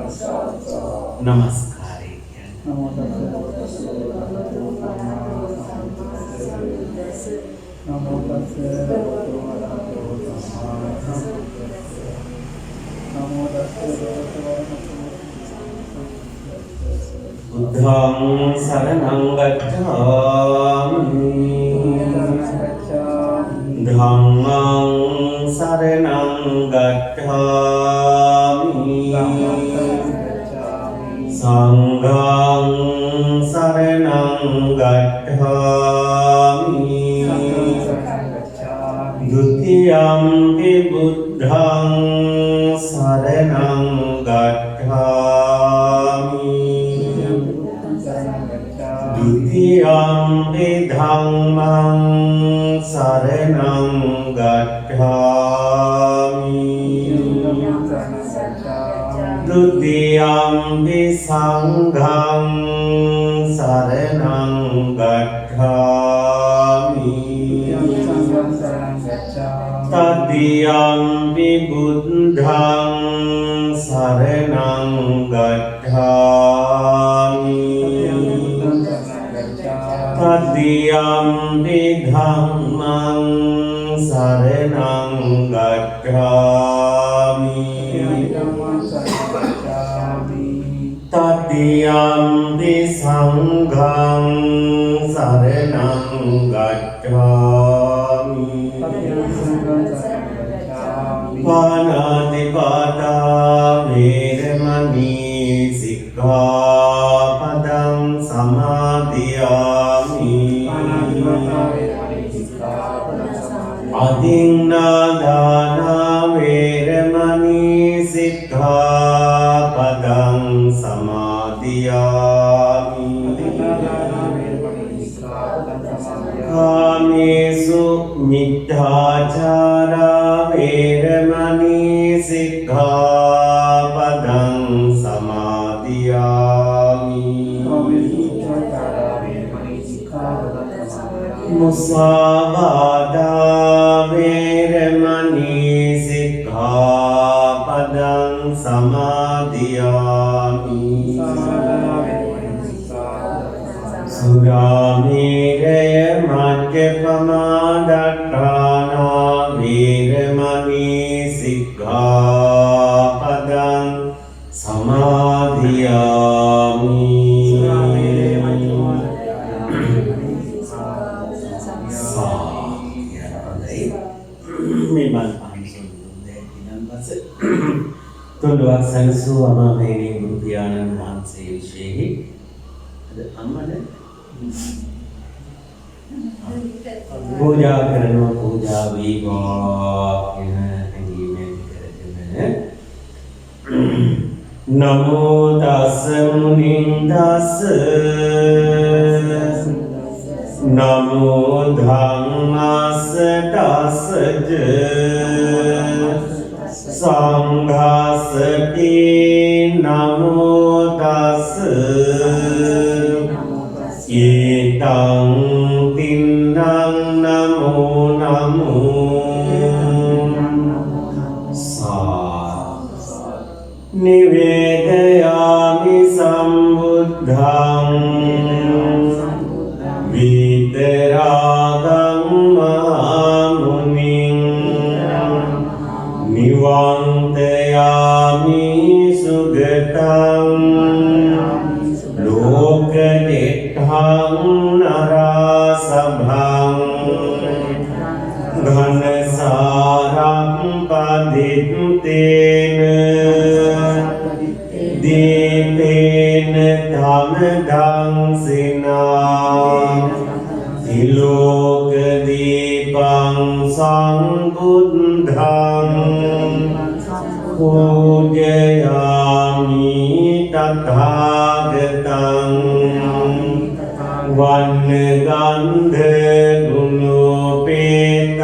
नमस्कारे बुद्धं शरणं गच्छामि धम्मं शरणं गच्छामि संघं शरणं गच्छामि द्वितीयंपि बुद्धं शरणं गच्छामि द्वितीयंपि धम्मं शरणं गच्छामि तृतीयंपि संघं शरणं गच्छामि तृतीयंपि बुद्धं शरणं गच्छामि तृतीयंपि धम्मं शरणं गच्छामि तृतीयंपि संघं शरणं गच्छामि पाणातिपाता वेरमणि सिक्खापदं समादियामि अदिन्नादाना वेरमणि सिक्खापदं समादियामि कामेषु मिथ्याचारा वेरमणि सिक्खापदं समादियामि मुसावादा वेरमणि सिक्खापदं समादियामि सुरामेरय मद्यपमादट्टाना वेरमणि सिक्खापदं समादियामि තුන්ලුවක් සැලසූ අමාමේනී ගුරු පියාණන් වහන්සේ විශේෂෙහි අම්මද පූජා කරනවා පූජා වේවා කියන හැඟීමෙන් කරගෙන නමෝ තස් මුනිං තස් නමෝ ධම්මස්ස තස්ජ සංඝාසති නමෝ තස් ඊතං තින්නං නමෝ නමෝ නිවේදයාමි සම්බුද්ධං විතරාගං මහමුනිං නිවන්තයාමි සුගතං ලෝකනිට්ඨං නරසභං ඝනසාරං පදිත්තේන දීපේන ධම්මදංසිනා තිලෝක දීපං සම්බුද්ධං පූජයාමි තථාගතං වන්නගන්ධ ගුණෝපේතං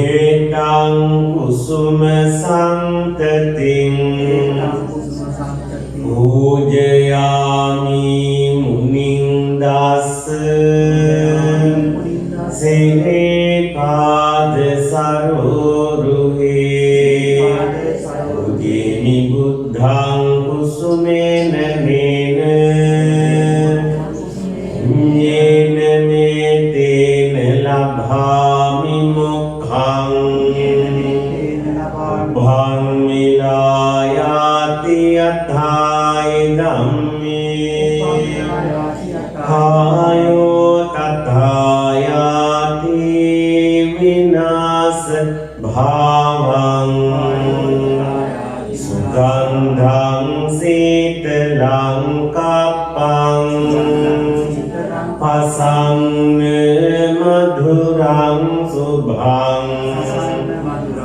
ඒතං කුසුම සම්තතින් පූජයාමි මුනිං දස්ස සිරිපාද සරෝරුහේ දුක්ඛං උභං මිලායාති යථායි ධම්මේ කායෝ තථායාති විනාස භාවං සුගන්ධං සීතලං කප්පං පසං මధుරං සුභං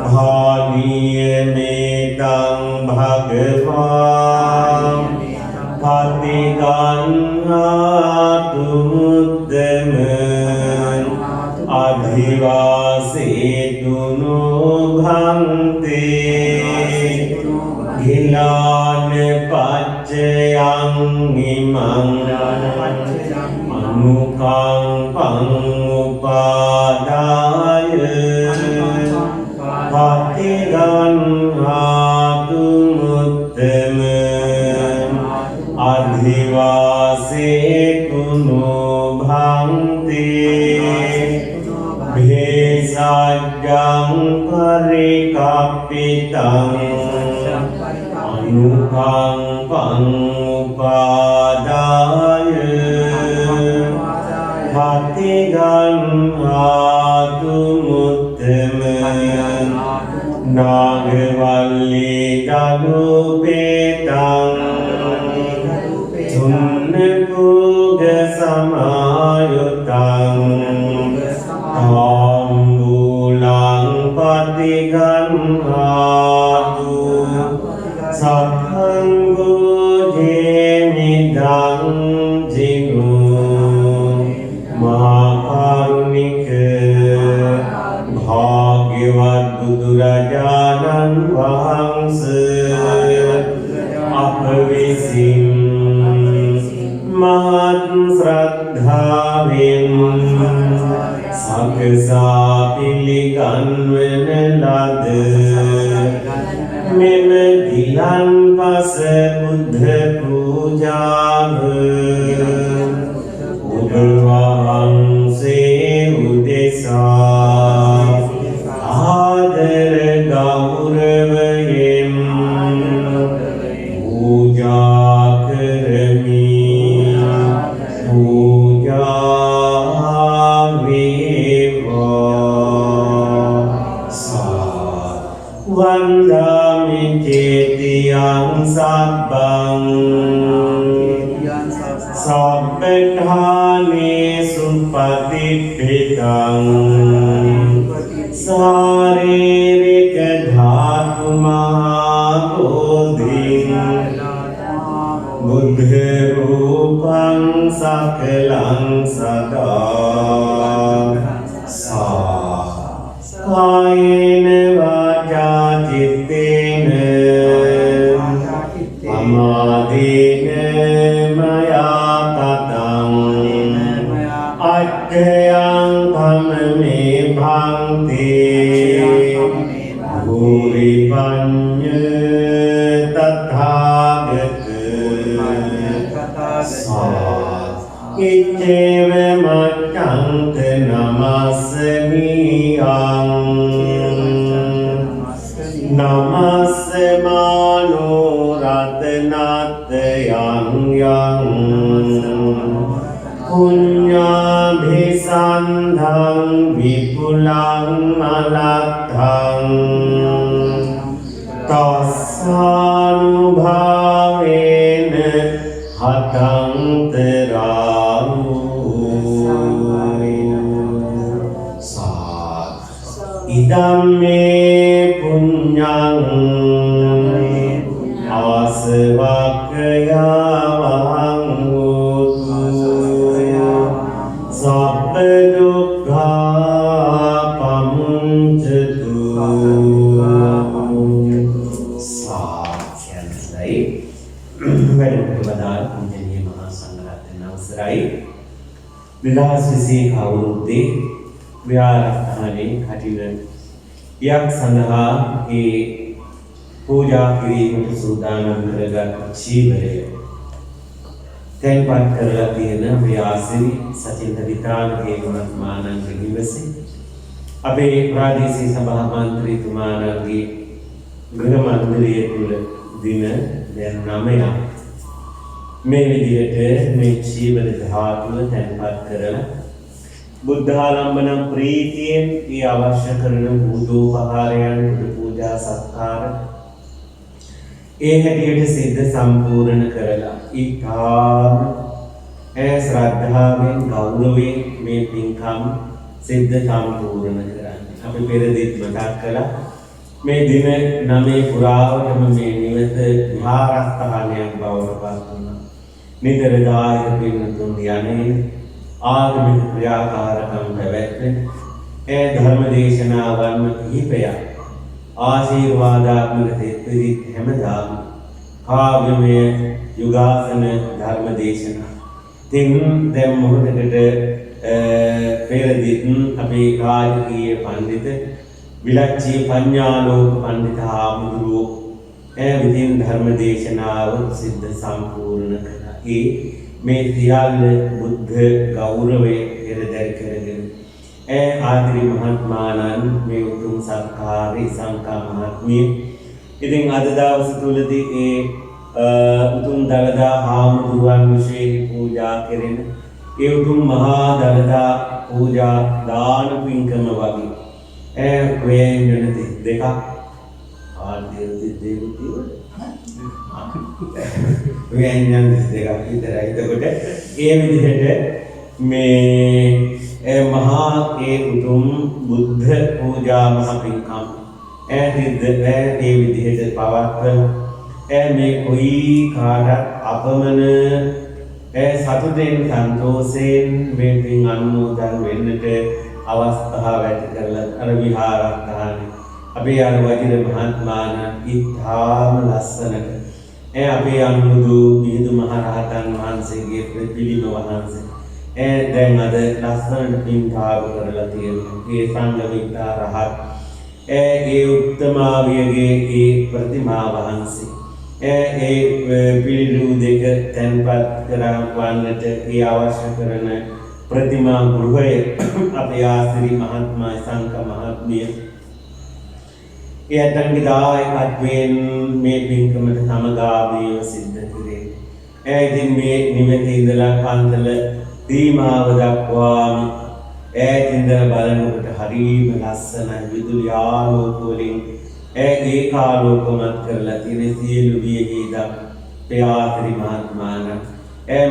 භාගීයමේතං භගවාන් පතිගන්හාතු මුද්දමං අධිවාසේතුනු භන්තේ ගිලාන පච්චයං ඉමං අනුකම්පං උපාදාය පතිගන්හාතු මුත්තමං අධිවාසේතුනු භන්තේ භේසජ්ජං පරිකප්පිතං අනුකම්පං උපාදාය පතිගන්හාතු මුත්තමං නාගවල්ලී දනුපේතං තුන්නකුග සමායුතං ආම්බුලං පතිගන්හාතු සක්ඛං ගෝධේමිදං ජිනු මහාකාරුණික භාග්‍යවත් බුදුරජාණන් වහන්සේ අප විසින් මහත් ශ්‍රද්ධාවෙන් සකසා පිළිගන්වන ලද මෙම ගිලන්පස බුද්ධ පූජාව ඔබ වහන්සේ උදෙසා ආදර ගෞරවයෙන් පූජා කරමි. පූජා වේවා. වන්දාමි චේතියං සබ්බං සබ්බඨානේසු පතිප්පිතං සාරීරික ධාතු මහා බෝධිං බුද්ධ රූපං සකලං සදා කායේන වාචා චිත්තේන අමාදීන මයා කතං අච්ඡයං ධම්මේ භාන්තේ භූරි පඤ්ඤ තථාගත ඉච්ඡේව මච්ඡන්ත නමස්සමියං නමස්සමානෝ රතනත්යං යං පුඤ්ඤාභිසන්ධං විපුලං අලක්ඛං තස්සානුභාවේන හතං තරාමු ඉදම්මේ පුඤ්ඤං ආසවක්ඛයවං හෝතු සබ්බ දුක්ඛා පමුඤ්චතු සාක්ෂයන්යි වැඩමුළුවදාල් පුඤ්ජනීය මහා සංඝරත්නයන් අවසරයි විලාස විසී කවුරුද්දේ විහාරස්ථානයේ කටින යක් සඳහා ඒ පූජා කිරීමට සූදානම් කරගත් චීවරය තැන්පත් කරලා තියෙන ව්‍යාසිරි සචින්ත විතානගේ මහත්මානන්ද නිවසේ අපේ ප්‍රාදේශීය සභා මන්ත්‍රීතුමාණන්ගේ ගෘහ මණ්ඩලය තුල දින දැන් 9ක් මේ විදිහට මේ චීවර ධාතුව තැන්පත් කරලා බුද්ධාලම්බන ප්‍රීතියෙන් ඒ අවශ්‍ය කරන බෝධෝපහාරයන් පුද පූජා සත්කාර ඒ හැටියට සිද්ධ සම්පූර්ණ කරලා ඊටාම ශ්‍රද්ධාවෙන් ගෞරවයෙන් මේ පින්කම් සිද්ධ සම්පූර්ණ කරන්නේ. අපි පෙරදිත් මතක් කළා මේ දින 9 පුරාවටම මේ නිවස විහාරස්ථානයක් බවට පත් වුණා. නිතර දායක පින්තුන් යන්නේ ආගමික ක්‍රියාකාරකම් පැවැත්වෙන ධර්ම දේශනාවන් කිහිපයක් ආශිර්වාදාත්මක තෙත්විදි හැමදාම කාව්‍යමය යුගාසන ධර්ම දේශනා තින් දැන් මොහොතකට පෙරදිත් අපේ රාජකීය පඬිත විලච්ඡී පඤ්ඤාලෝක පඬිත හාමුදුරුවෝ විදින් ධර්ම දේශනාව සිද්ධ සම්පූර්ණ කළා. මේ සියල්ල බුද්ධ ගෞරවයේ පෙරදරි කරගෙන ආදිරි මහත්මාණන් මේ උතුම් සත්කාරී සංකා මහත්මිය ඉතින් අද දවස් තුලදී උතුම් දළදා හාමුදුරුවන් විශේෂ පූජා කෙරෙන ඒ උතුම් මහා දළදා පූජා දාන පින්කම වගේ වේයන් දෙකක් ආදී දෙවියෝ වේයන් දෙකක් විතරයි. එතකොට ඒ විදිහට මේ මහා ඒ උතුම් බුද්ධ පූජා මහ පින්කම් ඒ විදිහට පවත්වන මේ කොයි කාටත් අපමණ සතුටෙන් සන්තෝෂයෙන් මේ පින් අනුමෝදන් වෙන්නට අවස්ථාව ඇති කරලා අර විහාරස්ථානේ අපේ අර වජිර මහත්මාණන් ඉතාම ලස්සනට අපේ අනුරුදු මිහිඳු මහ රහතන් වහන්සේගේ ප්‍රතිපිලිම වහන්සේ දැන් අද ලස්සනට පින්කාව කරලා තියෙනවා. ඒ සංඝමිත්තා රහත් ඒ උත්තමාවියගේ ඒ ප්‍රතිමා වහන්සේ පිළිලු දෙක තැන්පත් කරවන්නට ඒ අවශ්‍ය කරන ප්‍රතිමා ගෘහය අපේ ආසිරි මහත්මයා සංඝ මහත්මිය එයන්ගේ දායකත්වයෙන් මේ පින්කමට සමගාමීව සිද්ධ කරේ. ඉතින් මේ නිවෙතේ ඉඳලා පන්සල දීමාව දක්වාම ඉඳලා බලනකොට හරිම ලස්සනයි විදුලි ආලෝක වලින් ඒකාලෝකමත් කරලා තියෙන සියලු වියහිදම් ප්‍රයාත්‍රි මහත්මාණන්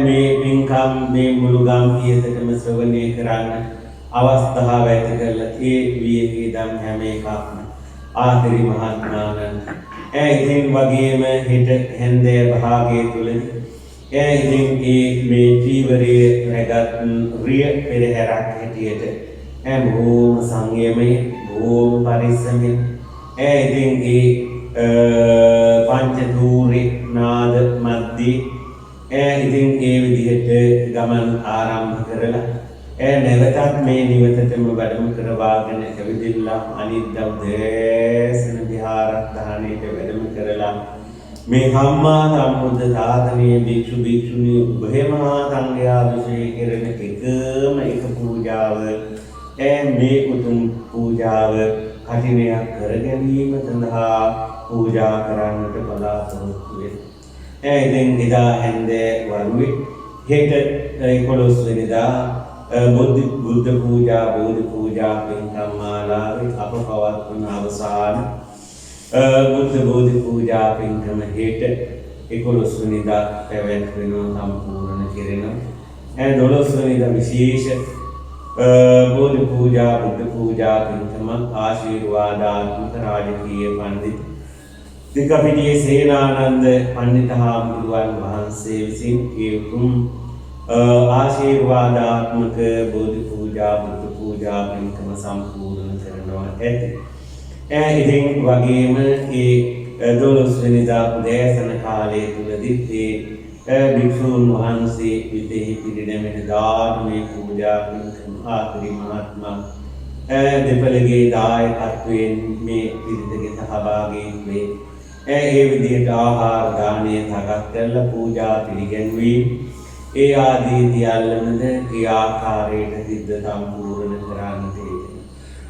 මේ පින්කම් මේ මුළු ගම්පියසටම ශ්‍රවණය කරන්න අවස්ථාව ඇති කරලා ඒ වියහිදම් හැම එකක්ම ආදිරි මහත්මාණන් ඉතින් වගේම හෙට හැන්දෑ භාගයේ තුලදී ඉතින් මේ චීවරයේ රැගත් රිය පෙරහැරක් හැටියට බොහොම සංයමයෙන් බොහොම පරිස්සමෙන් ඉතින් පංචධූරි නාද මැද්දේ ඉතින් ඒ විදිහට ගමන් ආරම්භ කරලා නැවතත් මේ නිවතටම වැඩම කරවාගෙන ඇවිදින්න අනිත් දවසේ විහාරස්ථානයේ වැඩම කරලා මේ සම්මා සම්බුද්ධ ශාසනයේ භික්ෂු භික්ෂුණී උභයමහා සංඝයා විශේෂ කරන එකම එක පූජාව මේ උතුම් පූජාව කටිනයක් කර ගැනීම සඳහා පූජා කරන්නට බලාපොරොත්තු වෙනවා. ඉතින් එදා හැන්දෑ වරුවේ හෙට 11 වෙනිදා බුද්ධ පූජා බෝධි පූජා පින්කම් මාලාවේ අප පවත්වන අවසාන බුද්ධ බෝධි පූජා පින්කම හෙට 11 වෙනිදා පැවැත්වෙනවා සම්පූර්ණ කෙරෙනවා. 12 වෙනිදා විශේෂ බෝධි පූජා බුද්ධ පූජා පින්කම ආශිර්වාදාත්මක රාජකීය පඬිත් දිගපිටියේ සේනානන්ද පඬිත හාමුදුරුවන් වහන්සේ විසින් උතුම් ආශිර්වාදාත්මක බෝධි පූජා බුද්ධ පූජා පින්කම සම්පූර්ණ කරනවා ඇති. ඉතින් වගේම 12 වෙනිදා උදෑසන කාලයේ තුලදී භික්ෂුන් වහන්සේ විදෙහි පිරිනැමෙන දානමය පූජා පින්කම ආත්‍රි මහත්මයා දෙපළගේ දායකත්වයෙන් මේ පිරිතගේ සහභාගීත්වයෙන් ඒ විදිහට ආහාර දානය සකස් කරලා පූජා පිළිගැන්වීම ඒ ආදී සියල්ලමද ඒ ආකාරයට සිද්ධ සම්පූර්ණ කරන්නට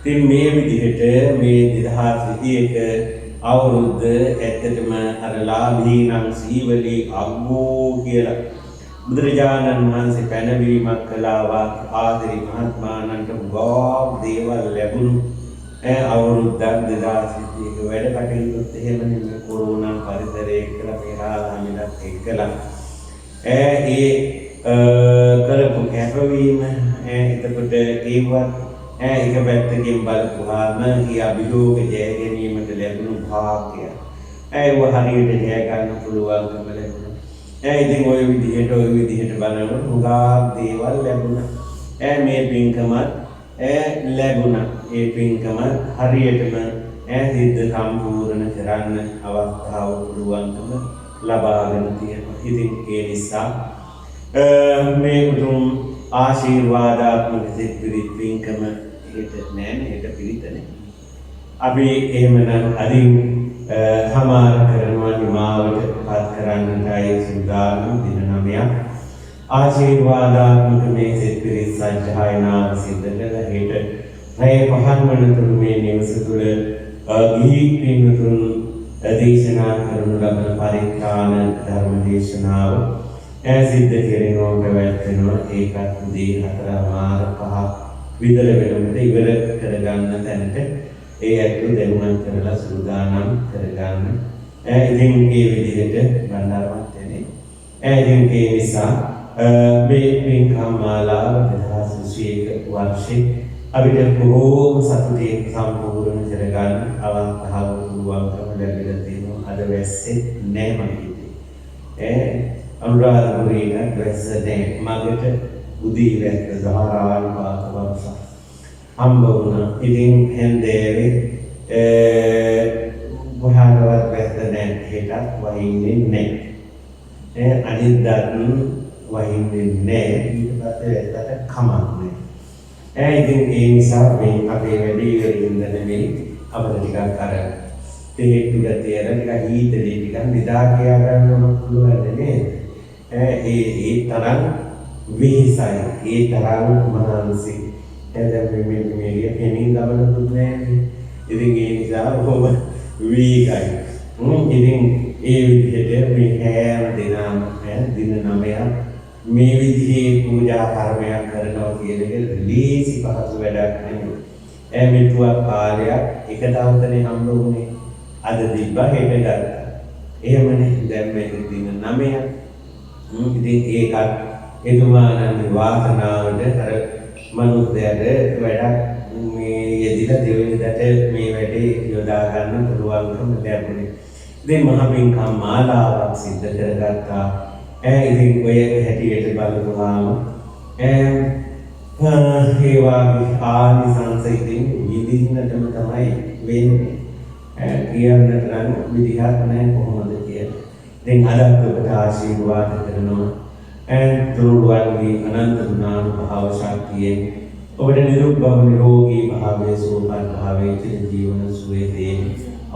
ඉතින් මේ විදිහට මේ 2021 අවුරුද්ද ඇත්තටම අර ලාභීනම් සීවලී අග්ගෝ කියලා බුදුරජාණන් වහන්සේ පැනවීමක් කළා ආදරි මහත්මාණන්ට ගොඩක් දේවල් ලැබුණු අවුරුද්දක් 2021 වැඩ කටයුතුත් එහෙමනේ මේ කොරෝනා පරිසරයේ එක්කලා මේ රාළහාමිලත් එක්කලා ඒ කරපු කැපවීම එතකොට ඒවත් එක පැත්තකින් බලපුවාම ඒ අභියෝග ජය ගැනීමට ලැබුණු භාග්‍යය ඒව හරියට ජය ගන්න පුළුවන්කම ලැබුණා. ඉතින් ওই විදිහට බලනකොට හුඟක් දේවල් ලැබුණා. මේ පින්කමත් ලැබුණා. ඒ පින්කම හරියටම සිද්ධ සම්පූර්ණ කරන්න අවස්ථාව පුළුවන්කම ලබාගෙන තියෙනවා. ඉතින් ඒ නිසා මේ උතුම් ආශිර්වාදාත්මක සිත් පිරිත් පින්කම හෙට නෑනේ හෙට පිරිතනේ. අපි එහෙමනම් අදින් හමාර කරනවා නිමාවට පත් කරන්නටයි සූදානම් දින 9ක් ආශිර්වාදාත්මක මේ සිත් පිරිත් සජ්ජායනාව සිද්ධ කළ හෙට රැය 5 වනතුරු මේ නිවස තුළ ගිහි පින්වතුන් දේශනා කරනු ලබන පරිත්‍රාණ ධර්ම දේශනාව සිද්ධ කෙරෙනවා පැවැත්වෙනවා. ඒකත් උදේ 4:05 විතර වෙනකොට ඉවර කරගන්න තැනට ඒ ඇත්තෝ දැනුවත් කරලා සූදානම් කරගන්න. ඉතින් මේ විදිහට බණ්ඩාරවත් වෙන්නේ. ඉතින් ඒ නිසා මේ පින්කම් මාලාව 2021 වර්ෂේ අපිට බොහෝම සතුටින් සම්පූර්ණ කරගන්න අවස්ථාව පුළුවන්කම ලැබිලා තියෙනවා. අද වැස්සේ නෑ මම හිතේ. අනුරාධපුරේ වැස්ස නැහැ. මගට උදී වැස්ස ධාරාල් පාත වර්ෂ හම්බ වුණා. ඉතින් හන්දේවේ වහනවත් වැස්ස නැහැ. හෙටත් වහින්නේ නැහැ. අනිද්දාත් වහින්නේ නැහැ. ඊට පස්සේ වැස්සට කමක් නැහැ. ඉතින් ඒ නිසා මේ අපේ වැඩි ඉවරින්ද නෙමෙයි අපිට ටිකක් අර තේට්ටු ගතිය අර ටිකක් හීතලේ ටිකක් නිදා කියා ගන්න පුළුවන් නේද? ඒ තරම් විහිසයි. ඒ තරම් මනසයි. දැන් මේ කෙනින් ගමන දුන්නේ නැහැ. ඉතින් ඒ නිසා ඔබ වීගයි. ඉතින් ඒ විදිහට මේ හැම දිනම දින 9ක් මේ විදිහේ පූජා කර්මයක් කරනවා කියන එක ලීසි පහසු වැඩක් නෙමෙයි. මෙතුවක් කාලයක් එක දවසනේ හම්බ වුණේ. අද දිබ්බා හෙට ගත්තා. එහෙමනේ දැන් මේ දින 9ක්. ඉතින් ඒකත් එතුමාණන්ගේ වාසනාවට අර මනුස්සයාට වැඩක් මේ යෙදිලා දෙවෙනිදට මේ වැඩේ යොදා ගන්න පුළුවන්කම ලැබුණේ. ඉතින් මහ පින්කම් මාලාවක් සිද්ධ කරගත්තා. ඉතින් ඔය හැටියට බලපුවාම ඒවා ආනිසංස ඉතින් විඳින්නටම තමයි වෙන්නේ. කියන්නට නම් විදිහක් නැහැ කොහොමද කියලා. දැන් අදත් ඔබට ආශිර්වාද කරනවා. තුරුවන්ගේ අනන්ත ගුණානුභාව ශක්තියෙන් ඔබට නිරුක්බව නිරෝගී භාවයේ සුවපත් භාවයේ චිර ජීවන සුවේ දේ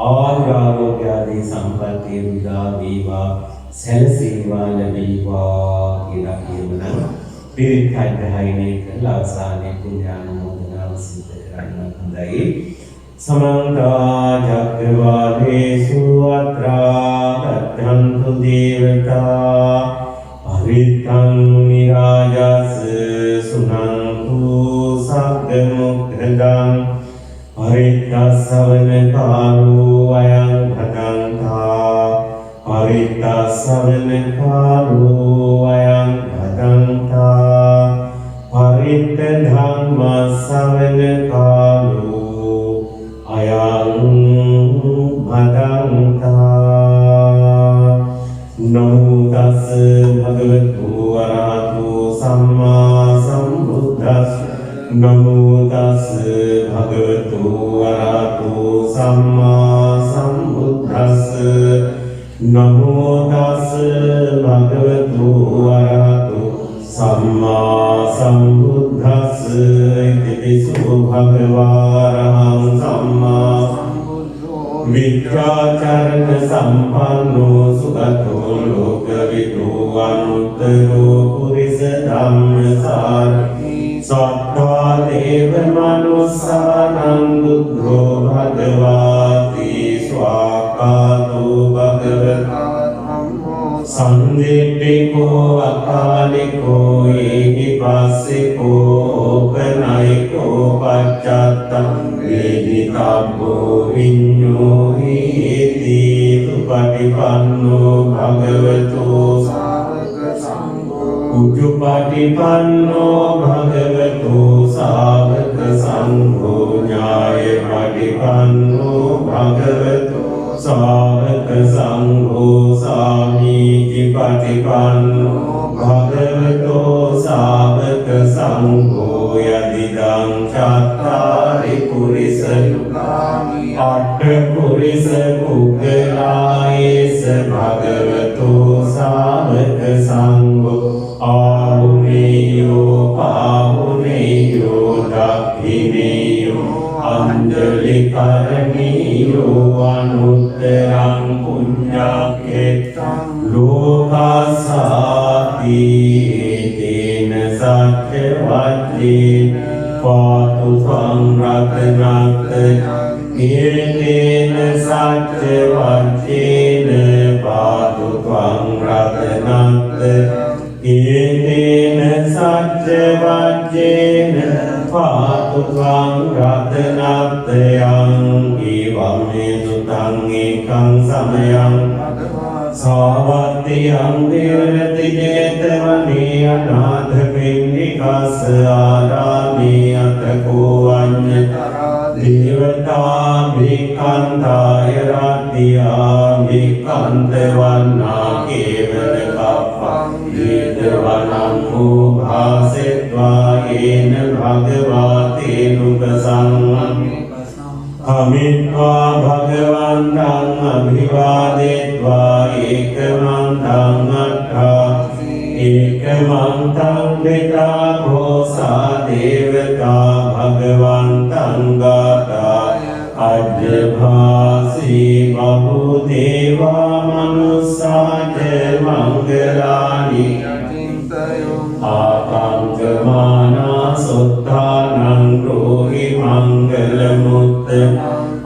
ආරෝග්‍ය ආදී සම්පත්තිය විදා වේවා සැලසීවා ලැබේවා කියලා කියනවා. පිරිත් කණ්ඩායමේ කරලා අවසානයේ පුණ්‍යානුමෝදනාව සිදු කරන්න හොඳයි. समन्त चक्रवालेषु अत्रा गच्छन्तु देवता अवित्तं मुनिराजस् सुनन्तु सद्मुक्तदं परित्तस्सवनकालो अयं भदन्ता परित्तस्सवनकालो अयं भदन्ता परित्तधम्मस्सवनकालो अयं भदन्ता नमो तस् भगवतो अरहतो सम्मा सम्बुद्धस् नमो तस् भगवतो अरहतो सम्मा सम्बुद्धस् नमो तस् भगवतो अरहतो सम्मा सम्बुद्धस् इति विष्णु भगवान् सम्मा विद्याचरण संपन्नो सुगतो लोकविदो अनुत्तरो पुरुष धम्मसार सत्ता දේව මනුස්සානං බුද්ධෝ භගවාති ස්වාකාතු භගවතා සම්දිට්ඨිකෝ අකාලිකෝ ඒහි පස්සිකෝ ඕපනයිකෝ පච්චත්තං වේදිතබ්බෝ විඤ්ඤෝ හේති උපටිපන්නෝ භගවතෝ සාවක සංඝෝ උජුපටිපන්නෝ භගවතෝ සාවක සංඝෝ ඥාය පටිපන්නෝ භගවතෝ සාවක සංඝෝ සාමීචි පටිපන්නෝ භගවතෝ සාවක සංඝෝ යදිදං චත්තාරි පුරිස යුගානි අට්ඨ පුරිස පුග්ගලායේස භගවතෝ සාවක සංඝෝ ආහුනේයෝ පාහුනේයෝ දක්ඛිනේයෝ අංජලි කරණීයෝ අනුත්තරං පුඤ්ඤක්ඛෙත්තං ලෝකස්සාති තේන සච්ච වච්චේන පාතු සංරතනත් ඒතේන සච්ච වච්චේන පාතු සංරතනත් ඒතේන සච්ච වච්චේන පාතු සංරතනත්යං ඊවමේ සුතං ඒකං සමයං සාවත්තියං විරති ජේතවනේ අනාථ පින්නිකස්ස ආරාමේ අතකෝ අඤ්ඤතරා දේවතා භික්ඛන්තාය රත්තියා භික්ඛන්ත වන්නා කේවල කප්පං ජේතවනං හෝ භාසෙත්වා යේන භගවාතේ නුපසං අමිත්වා භගවන්තං අභිවාදෙත්වා ඒකමන්තං අට්ඨා ඒකමන්තං දෙතා ഘോഷා දේවතා භගවන්තං ගාතා අජ්ජභාසී බහු දේවා මනුස්සාච මංගලානි ආකාංකමානා සොත්තානං රෝහි මංගල මුත්ත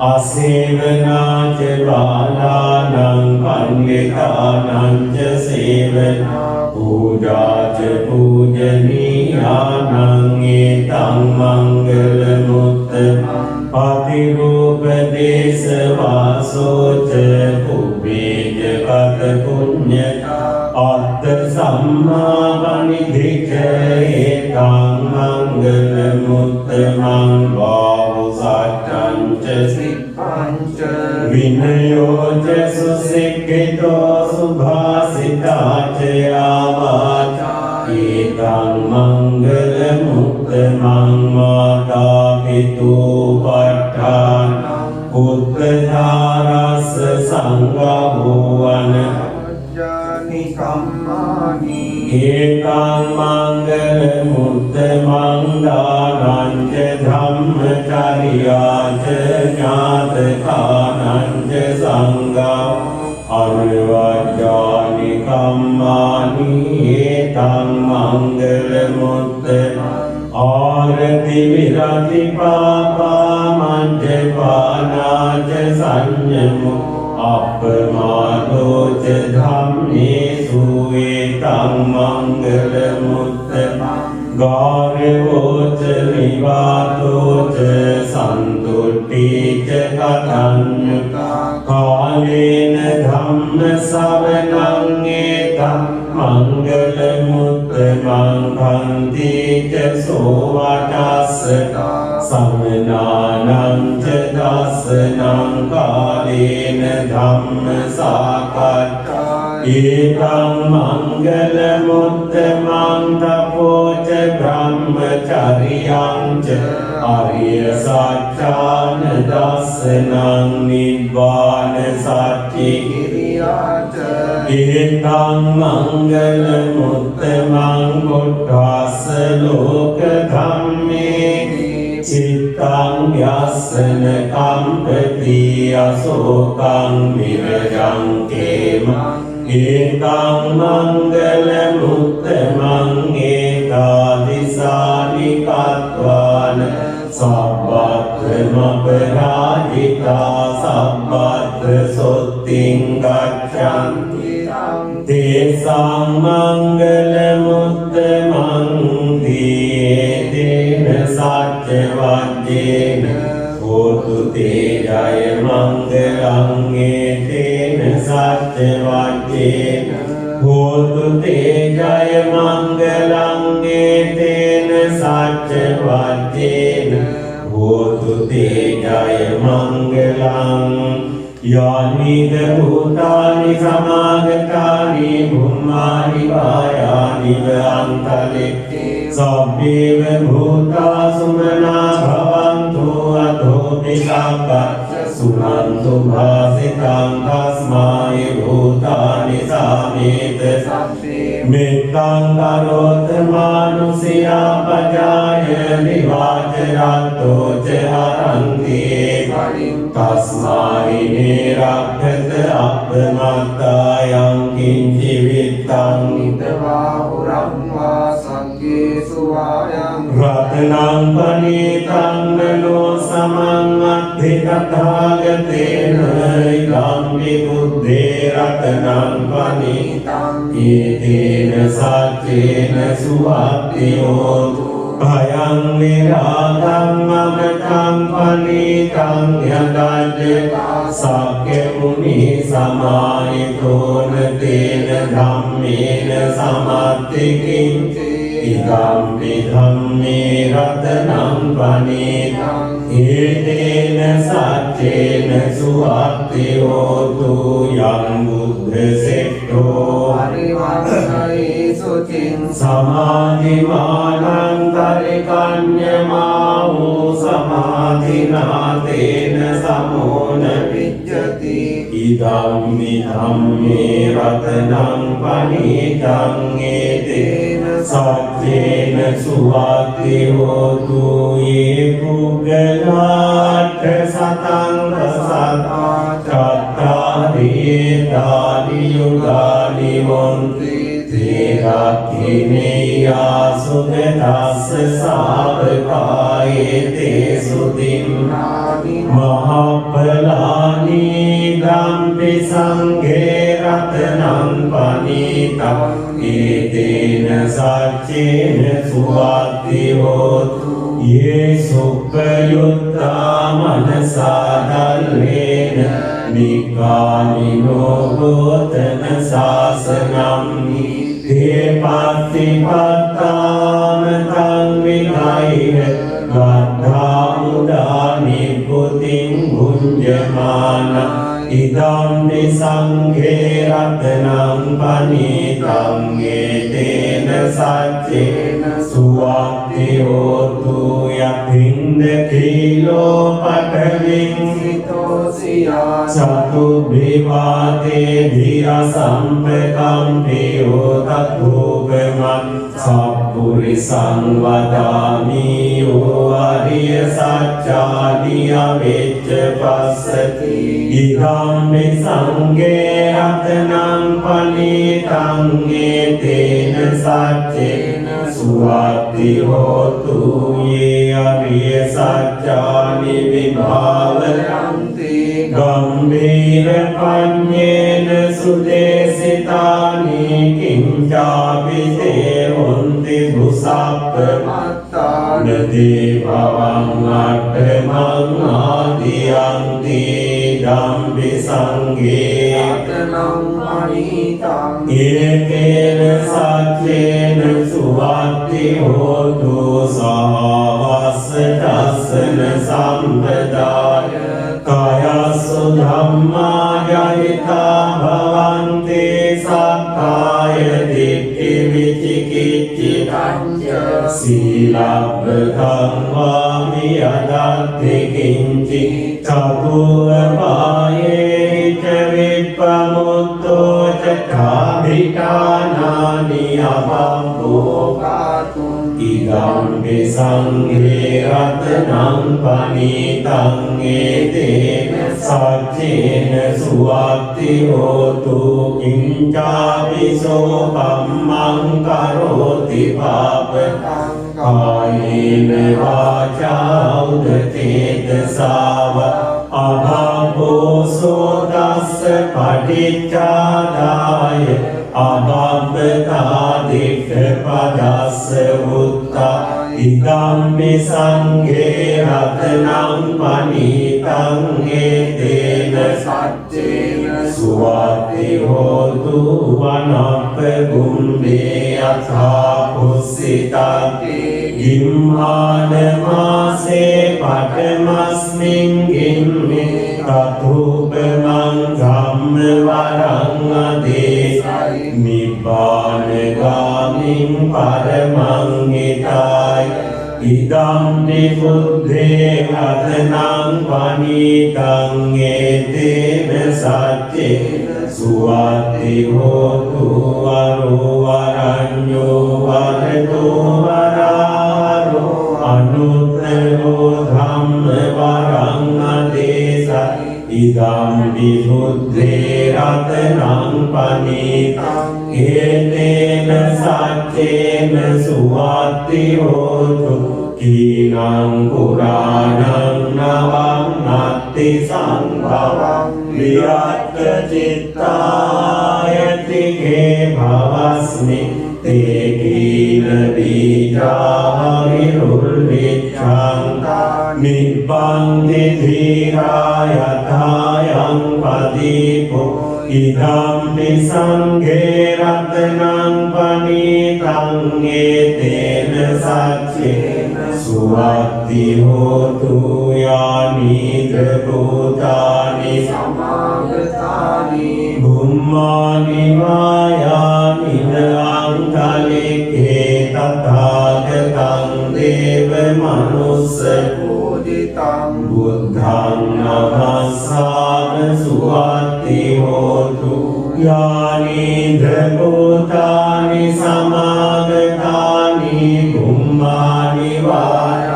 අසේවනාච බාලානං පණ්ඩිතානං ච සේවනා පූජාච පූජනීයානං ඒතං මංගල මුත්ත පතිරූපදේශ වාසෝච කුබ්බේජ කත පුඤ්ඤතා අත්ථ සම්මා වනිධිච ඒතං මංගල මුත්තමං බාහු සච්ඡං ච සිප්පං ච විනයෝ ච සුසික්ඛිතෝ සුභාසිතා ච යාවාචා ඒතං මංගල මුත්තමං මාතා පිතු පට්ඨාන උත්තධාරස්ස සංඝෝවන කම්මානි ඒකං මංගල මුත්තමං දානං ච ධම්මචර්යා ච ඥාතකානං ච සංඝා අනුවජ්ජානි කම්මානි ඒතං මංගල මුත්තමං ආරති විරති පාපා මජ්ජපානා ච සංයමෝ අපමාදෝ ච ධම්මේසු ඒතං මංගල මුත්තමං ගාරවෝ ච විවාදෝ ච සන්තුට්ඨි ච කතඤ්ඤුතා කාලේන ධම්ම ශ්‍රවණං ඒතං මංගල මුත්තමං භන්ති ච සෝවාචස්ස සමනානං ච දස්සනං කාලේන ධම්ම සාකච්ඡා ඒතං මංගල මුත්තමං තපෝ ච බ්‍රහ්මචර්යං ච අරිය සත්‍යාන දස්සනං නිබ්බාන සත්‍ති කිරියාච ඒතං මංගල මුත්තමං බුද්ධස්ස ලෝක ධම්මේ චිත්තං යස්සන කම්පති අසෝකං විරජං කේමං ඒතං මංගල මුත්තමං ඒකාදිසානි कात्वान सब्बत्र मपराजिता सब्बत्र सोत्तिं गच्छन्ति तेषां मङ्गलमुत्तमं दीयेतेन सत्यवाक्येन होतु ते जय मङ्गलं एतेन सत्यवाक्येन होतु ते जय मङ्गलं एतेन सत्यवाक्येन होतु ते जय मङ्गलम् यानीद भूतानि समागतानि भूमानि वायानि वान्तले सब्बेव भूता सुमना भवन्तु अथो विशाखस्य सुनन्तु भासितं तस्मै भूतानि समेत मित्तं करोत मानुषिया पजाय निवाचरन्तो च हरन्ति तस्मै निरक्षत अपमत्तायं किञ्चिवित्तं नितबाहुरं वा सङ्गेषु वायं रत्नं पनीतं नलो समं तथागतेन इदं विबुद्धे रत्नं पनीतं एतेन सत्येन सुवाप्तियोतु भयं विरागं ममतं पनीतं यदद्य सक्यमुनि समाहितो न तेन धम्मेन समत्तिकिञ्चित् इदं विधम्मे रत्नं पनीतं एतेन सत्येन सुवाप्तियोतु यं बुद्धसिद्धो हरिवंशेषु समाधिमानं तरिकन्यमाहो समाधिना तेन समो न विद्यते इदं विधम्मे रत्नं पनीतं एतेन सत्येन सुवाप्तियोतु ये पुगलाट्ठ सतं सता चत्तारीतानि युगानि वन्ति तेरात्रिनेया सुगतस्य सावकाये ते सुदिन्नानि महाफलानि दम्पि सङ्घे रत्नं पनीतम् एतेन सत्येन सुवाप्तियोतु ये सुखयुक्ता मनसा दल्लेन निकानिनो गोतन शासनं ते पातिपत्तां तं विधाय गद्धामुदानि पुतिं भुञ्जमाना इदं विसङ्घे रत्नं पनीतं एतेन सत्येन सुवाप्तियोतु यत्थिन्दखिलो पटविं चतुर्विवादे धीरसम्प्रकम्पियो तद्भुवमन् सत्पुरुषं वदामि यो आर्यसत्यानि अवेच्च पश्यति इदं विसङ्घे रत्नं पनीतं एतेन सत्येन सुवाप्तियोतु ये आर्यसत्यानि विभावयन्ति गम्भीरपण्येन सुदेशितानि किञ्चापि ते हन्ति भूषाप्तमत्तानि देवं अट्टमं आदियन्ति इदं विसङ्घे रत्नं पनीतं एतेन सत्येन सुवाप्तियोतु सहवासदर्शन सम्प्रदाय कायसु धम्मा जहिता भवन्ति सक्काय दिट्ठिविचिकित्सितञ्च शीलबद्धं वा वियदत्ति किञ्चित् चतुर्बाये च विप्रमुक्तो च भिटानानि अभवोगातुम् इदं विसङ्घे रत्नं पनीतं एतेन सत्येन सुवाप्तियोतु किञ्चापि सोपमं करोति पापं කායේන වාචා උදචේතසාව අභාවෝසෝ දස්ස පටිච්චාදාය අභබ්බතා දිට්ඨපදස්ස උත්තා ඉදම්මි සංඝේ රතනං පනිතං ඒතේන සච්චේන සුවති හෝතු වනප්ප ගුම්බේ අථා පුස්සිතා ගිම්මාන මාසේ පඨමස්මින් ගිම්මේ කතුපමං ධම්ම වරං අදේසයි නිබ්බාන ගාමින් පරමං හිතාය ඉදම් නිබුද්ධේ රතනං පනිතං ඒතේන සච්චේන සුවති හෝතු වරෝ වරඤ්ඤෝ වරදෝ වරාරෝ අනුත්තරෝ ධම්ම වරං අදේසයි ඉදම් විබුද්ධේ රතනං පනිතං ඒතේන සච්චේන සුවති හෝතු කීනං පුරාණං නවං නත්ති සංභවං විරාජ්‍ය චිත්තායති ගේ භවස්මි තේ කීන බීජා විරුල්ලිච්ඡං නිබ්බන්ති ධීරායථායං පදීපෝ ඉදම්පි සංඝේ රතනං පනිතං ඒතේන සච්චේන සුවති හෝතු යානිද භූතානි සමාගතානි බුම්මානි වායානිද අංකලිකේ තථාගතං දේව මනුස්ස පූජිතං බුද්ධං නමස්සාම සුවති හෝතු යානිද භූතානි සමාගතානි බුම්මානි වායානි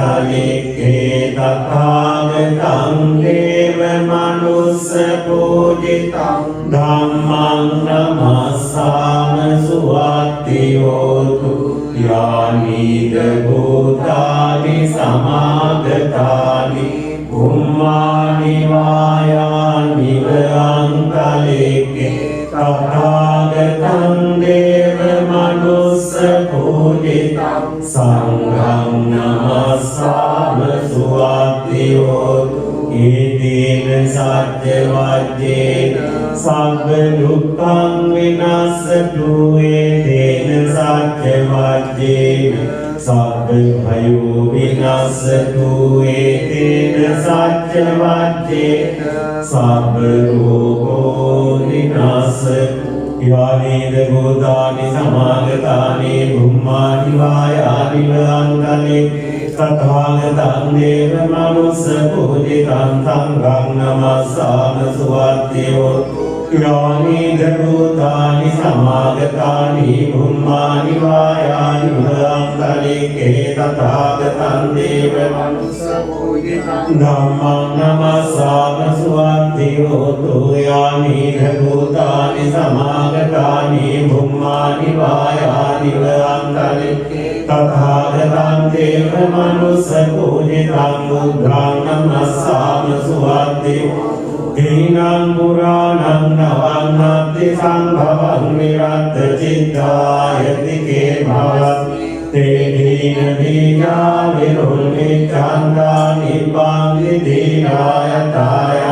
අන්තලිකේ තථාගතං දේව මනුස්ස පූජිතං ධම්මං නමස්සාම සුවති හෝතු යානිද භූතානි සමාගතානි බුම්මානි වායානි අන්තලිකේ තථාගතං දේව මනුස්ස පූජිතං සංඝං නමස්සාම සුවති හෝතු ඊතේන සත්‍ය වජ්ජේන සබ්බ දුක්ඛං විනාශතු ඒතේන සත්‍ය වජ්ජේන සබ්බ භයෝ විනාශතු ඒතේන සත්‍ය වජ්ජේන සබ්බ රෝගෝ විනාශතු යානේද භූතානි සමාගතානි බුම්මානි වායානි අංකලේ තථාගතං දේව මනුස්ස පූජිතං සංඝං නමස්සාම සුවති හෝතු යානිද භූතානි සමාගතානි බුම්මානි වායානි අංකලිකේ තථාගතං දේව මනුස්ස පූජිතං ධම්මං නමස්සාම සුවති හෝතු යානිද භූතානි සමාගතානි බුම්මානි වායානි අංකලිකේ තථාගතං දේව මනුස්ස පූජිතං බුද්ධං නමස්සාම සුවති දීනං පුරාණං නවං නත්ති සංභවං විරත් චිත්තායති කේ භවස්මි තේ දීන දීජා විරුල්ලිච්ඡන්දා නිබ්බන්ති දීරායතායං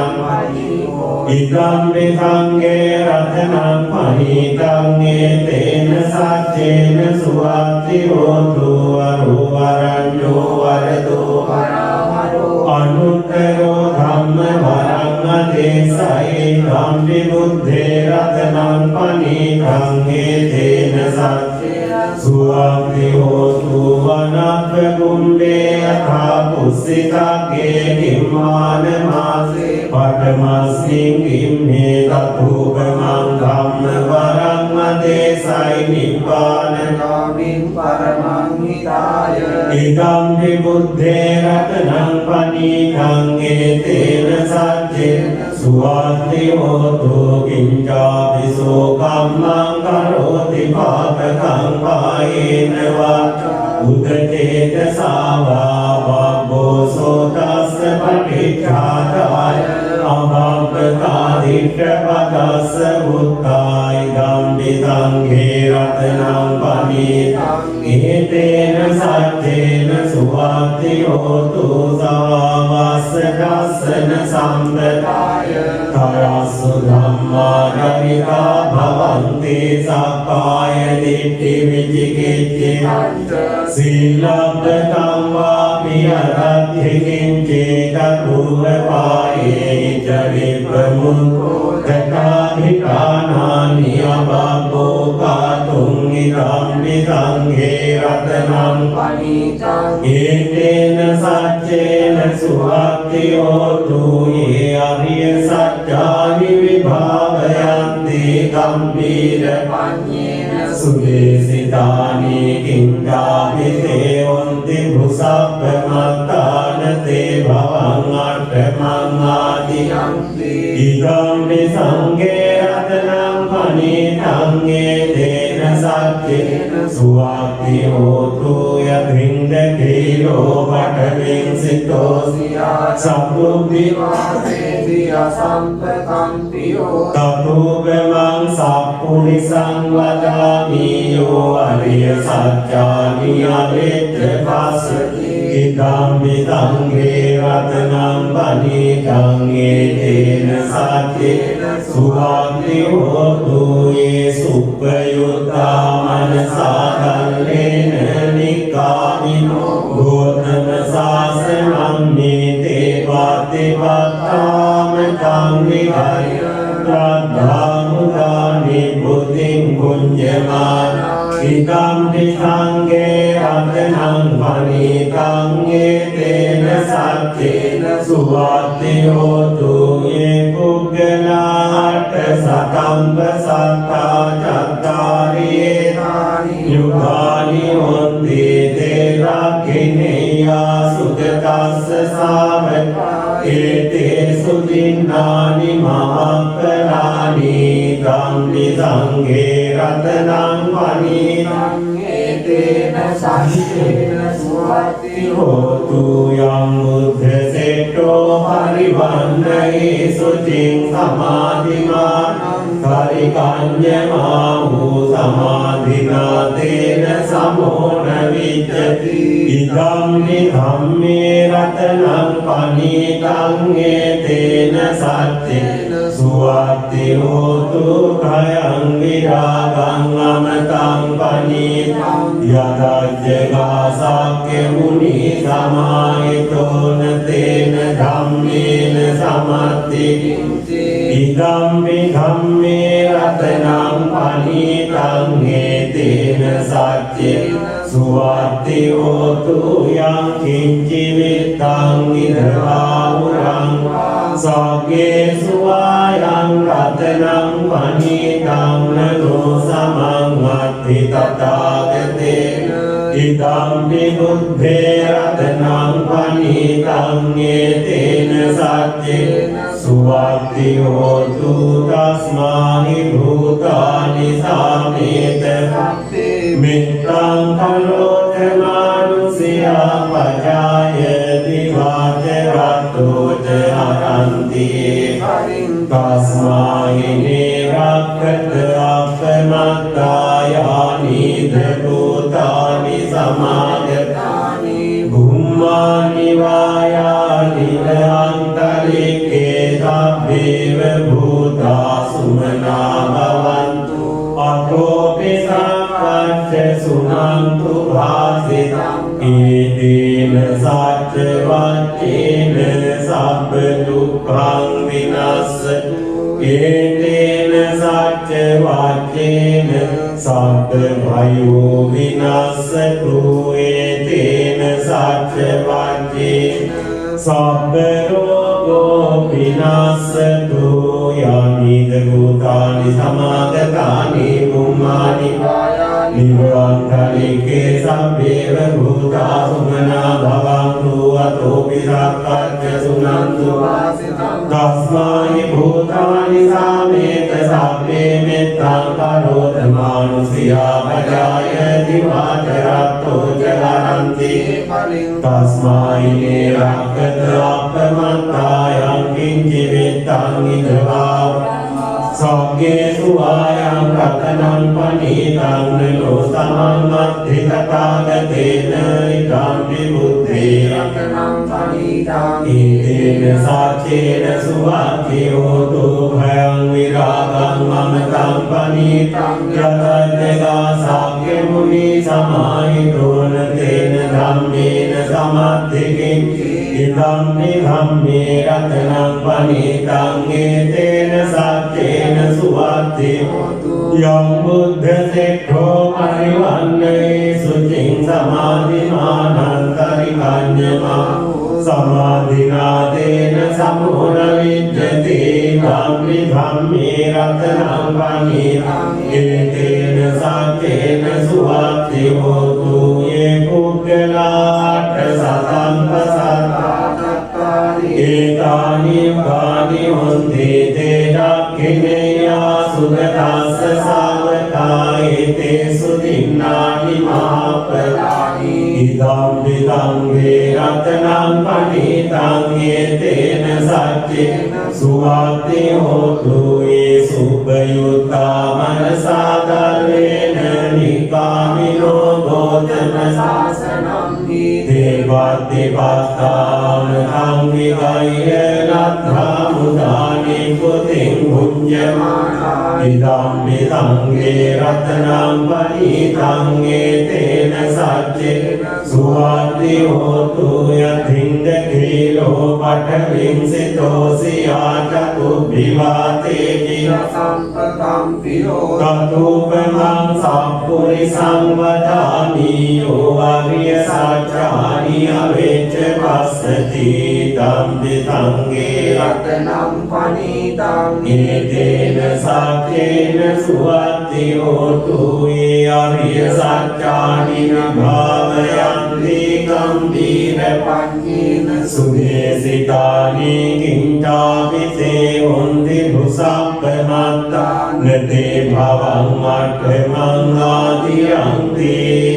ඉදම්පි සංඝේ රතනං පනිතං ඒතේන සච්චේන සුවති හෝතු වරෝ වරඤ්ඤෝ වරදෝ වරාමරෝ අනුත්තරෝ ධම්ම වරං අදේසයි ධම්මි බුද්ධේ රතනං පනිතං ඒතේන සච්චේන සුවති හෝතු වනප්ප ගුම්බේ අථා පුස්සිතග්ගේ නිම්මාන මාසේ පඨමස්මින් ගිම්මේ තතුපමං ධම්ම වරං අදේසයි නිබ්බාන ගාමින් පරමං හිතාය ඉදම් විබුද්ධේ රතනං පනිතං ඒතේන සච්චේන सुवाति होतु किंचापि सोकम्मं करोति पातकं पायेन वा उदचेतसा वा बभ्भो सोतस्य पठिच्छादाय अभव्यतादिष्टपदस्य बुद्धाय गम्भिसङ्घे रत्नं पनीतं एतेन सत्येन सुवाति होतु सवावस्य दर्शन सम्प्रदाय तरासु धम्मा रविता भवन्ति सप्पाय दिट्ठि विचिकित्सितञ्च सीलब्धतं वापि अरद्धि किञ्चिदपूर्वपाये च विप्रमुखो जटाभिधानानि अबभ्भो गातुं इदं विसङ्घे रत्नं पनीतम् एतेन सत्येन सुवाति होतु ये अरियसत्यानि विभावयन्ति गम्भीरपण्येन सुदेशितानि किञ्चापि सेवन्ति भूसप्तमत्तान ते भवन्नष्टमङ्गादियन्ति इदं विसङ्घे रत्नं पनीतं एतेन सत्येन सुवाति होतु यथेन्द्रकीलो पटविंसितोऽस्या सप्रुद्धिवासेधिया सम्पकम्पियो ततोपमं सप्पुनिसं वदामि यो अरियसत्यानि अवेत्य पश्यति इदं विसङ्घे रत्नं पनीतं एतेन सत्येन सुवाति होतु ये सुप्रयुक्ता मनसा कल्लेन निकामिनो गोतमशासनं नीते वातिपत्तामतं विहाय श्रद्धामुदानि बुद्धिं भुञ्जमाना इदं विसङ्घे रत्नं पनीतं एतेन सत्येन सुवाति होतु ये पुग्गलाट्टशतं वसन्ता चत्वारि एतानि युगानि होन्ति ते राखिनेया सुगतस्य सावका एतेषु दिनानि महाफलानि तं विसङ्घे रत्नं पनीतं एतेन सत्येन सुवाति होतु यं बुद्धसेठो परिवन्नये शुचिं समाधिमानं परिकन्यमाहु समाधिना तेन समो न विद्यति इदं निधम्मे रत्नं पनीतं एतेन सत्येन सुवाति होतु भयं विरागं अमृतं पनीतं यदा जगासाख्य मुनि समाहितो न तेन धम्मेन समर्थिकिंचित् इदं विधम्मे रत्नं पनीतं एतेन सत्येन सुवाति होतु यं किञ्चिवित्तं विधवाहुरं साज्ञेषु वायं रत्नं पनीतं नरो समं मत्ति तथागतेन इदं विबुद्धे रत्नं पनीतं एतेन सत्येन सुवाति होतु तस्माहि भूतानि समेत मित्रं करोत मानुषया पजायति वाचरतो च हरन्ति तस्माहि निरकृत अपमत्तायानि भूतानि समागतानि भूमानि वायानि अन्तरिक्षे सभ्येव भूता सुमना भवन्तु अतोऽपि सत्पश्च सुनन्तु भासितम् एतेन सत्यवाक्येन सर्वदुःखं विनश्यतु एतेन सत्यवाक्येन सर्वभयो विनश्यतु एतेन सत्यवाक्येन सर्वरोगो विनश्यतु यानि भूतानि समागतानि भूमानि निवान्तरिक्षे सभ्येव भूता सुमना भवन्तु अतोऽपि सत्पश्च सुनन्तु तस्मानि भूतानि सामेत साप्पे मेत्तां करोत मानुषिया भजायति वाचरात्तो जलान्ति तस्माय निराकृत अपमत्तायं किञ्चिवित्तं इदवाव सौज्ञेषु आयां कथनं पनीतं नृलो सममद्धि तथागतेन इदं विबुद्धे इतेन साचेन सुवाक्योतो भयं विरागं ममतं पनीतं यतजगा साक्यमुनि समाहितो न तेन धम्मेन समद्धिकिं इदं निधम्मे रत्नं पनीतं एतेन साचेन सुवाक्यो यं बुद्धसिद्धो परिवन्नये शुचिं समाधिमानन्तरिकन्यमा समाधिनादेन समूल विद्यते धम्मे रत्नं पनीतं एतेन साचेन सुवाक्यो तु ये पुग्गलाट् सतम्पसत्तानि एतानि युगानि हन्ति ते दक्षिणेया सुगतास्स सावका एतेषु दिनानि महाफलानि इदं विदङ्गे रत्नं पनीतं एतेन सच्चेन सुवाक्ति होतु ये सुखयुक्ता मनसा दर्वेण निकामिनो गौतमशासनं देवादिपास्तां तं विगह्य लब्धामुदानि पुतिं भुञ्जमाना इदं विदङ्गे रत्नं पनीतं एतेन सच्चेन सुवाक्ति होतु यथिन्द्रकीलो पठविंसितोऽसि चतुर्विवाते सम्पदं पियो ततोपमं सत्पुरुषं वदामि यो आर्यसत्यानि अवेच्च पश्यति तं विदङ्गे रत्नं पनीतं एतेन सत्येन सुवाक्ति होतु ये आर्यसत्यानि भावयन्ति गम्भीरपञ्चेन सुदेशितानि किञ्चापि ते हुन्ति भुसप्पमत्ता न ते भवं मठ्ठमङ्गादियन्ति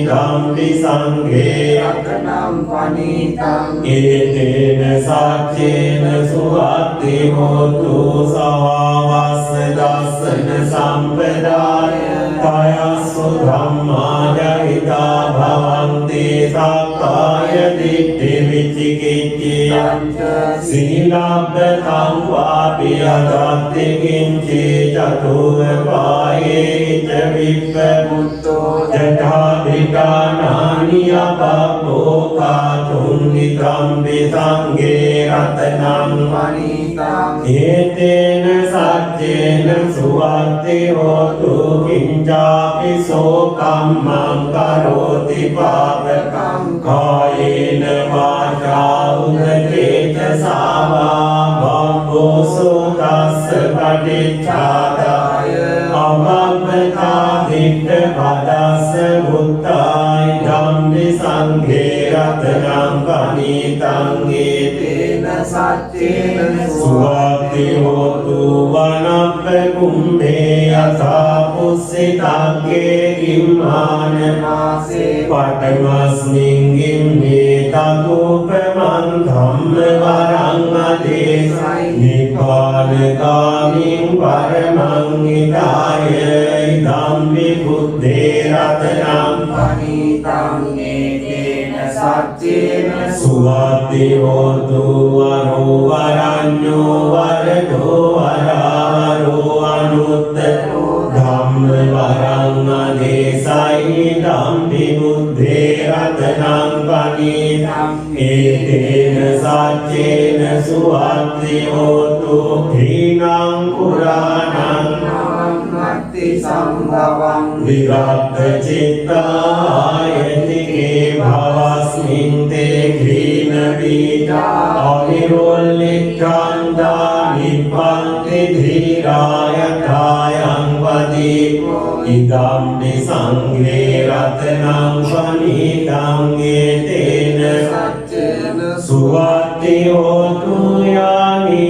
तं विसङ्गे रत्नं पनीतं एतेन साच्येन सुवाक्ति होतु सवावस्य दर्शन सम्प्रदाय तयस्सु धम्माजहिता भवन्ति सत्ताय दिट्ठिविचिकित्सयञ्च सीलाभ्यतं वापि अदत्ति किञ्चित् चतुर्पाये च विप्रमुक्तो जटाभिटानानि अपभोक्तुं नितं विसङ्गे रत्नं पनीतं एतेन सच्चेन सुवाक्ति होतु किञ्चापि शोकं मं करोति पापकं कायेन वाचा उदकेचसा वा बभूषु तस्य पटिच्छादाय अभवतादिष्टपदस्य भूताय तं विसङ्गे रत्नं पनीतं एतेन सच्चेन सुवाक्ति होतु वनप्रकुम्भे यथा पुष्सिताग्गे किम्मानमासे पटमस्मिन् गिम्ने ततोपमन्थं वरं अदेशै निपानगामिं परमं हिताय इदं विबुद्धे रत्नं पनीतं एतेन सच्चेन सुवाक्ति होतु वरो वरण्यो वरदो वरारो अनुत्तरो धम्मवरं अदेशै इदं विबुद्धे रत्नं पनीतं एतेन सच्चेन सुवाक्ति होतु हीनं पुराणं संभवं विरक्तचित्तायति के भवस्मिन् ते घृणबीजा अविरोल्लिखन्दा निपन्ति धीरा यथायं वदीपो इदं विसङ्गे रत्नं पनीतं एतेन सच्चेन सुवाक्ति होतु यानि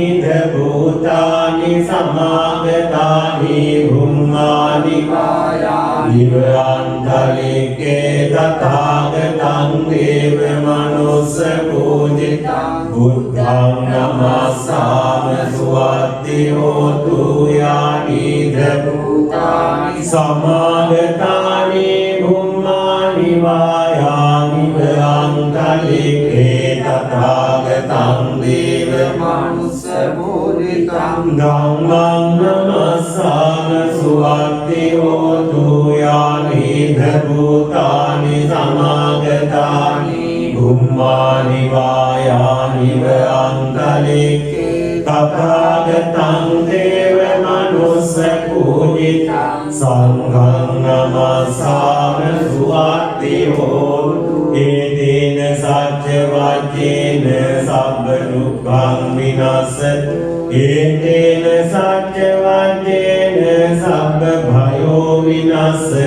සමාගතානි බුම්මානි කායානි වන්තලිකේ තථාගතං දේව මනුස්ස පූජිතං බුද්ධං නමස්සාමි සුවත්ති හෝතු යානි භූතානි සමාගතානි බුම්මානි වායානි වන්තලිකේ තථාගතං දේව මනුස්ස පූජිතං ධම්මං නමස්සාමි සුවත්ති හෝතු යානි භූතානි සමාගතානි බුම්මානි වායානි වන්තලිකේ තථාගතං දේව මනුස්ස පූජිතං සංඝං නමස්සාමි සුවත්ති හෝතු ඒතේන සච්ච වච්චේන සබ්බ දුක්ඛං විනාශති ඒතේන සච්ච වච්චේන සබ්බ භයෝ විනාශති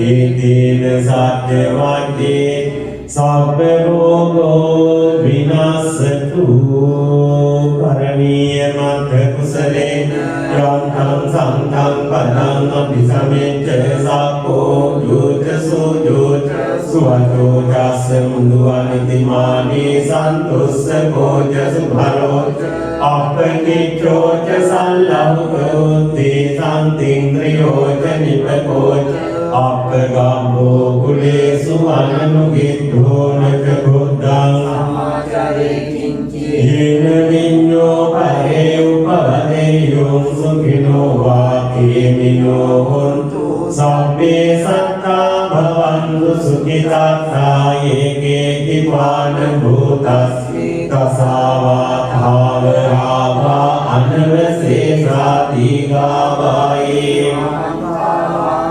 ඒතේන සච්ච වච්චේ සබ්බ රෝගෝ විනාශතු කරණීය මත් කුසලේන යන්තං සම්තං පදං අபிසමෙච්ච සක්කෝ යුත සුජුත සුවතෝ ජස්ස මුදුවනිතිමානි සන්තුස්ස කෝච සුභරෝච අපනිච්චෝච සල්ලහුකෝති සන්තින්ද්‍රියෝච නිපකෝච අපගම්බෝ කුලේසු අනනුගිද්ධෝ නච බුද්ධං සමාචරේ කිංචි යේන විඤ්ඤෝ පරේ උපවදේයෝ සුඛිනෝ වාකේමිනෝ හොන්තු සබ්බේ සත්තා භවන්තු සුඛිතාත්තා යේකේති පාන භූතස්මි තසාවා ථාවරාවා අනවසේසාති ගාවායේ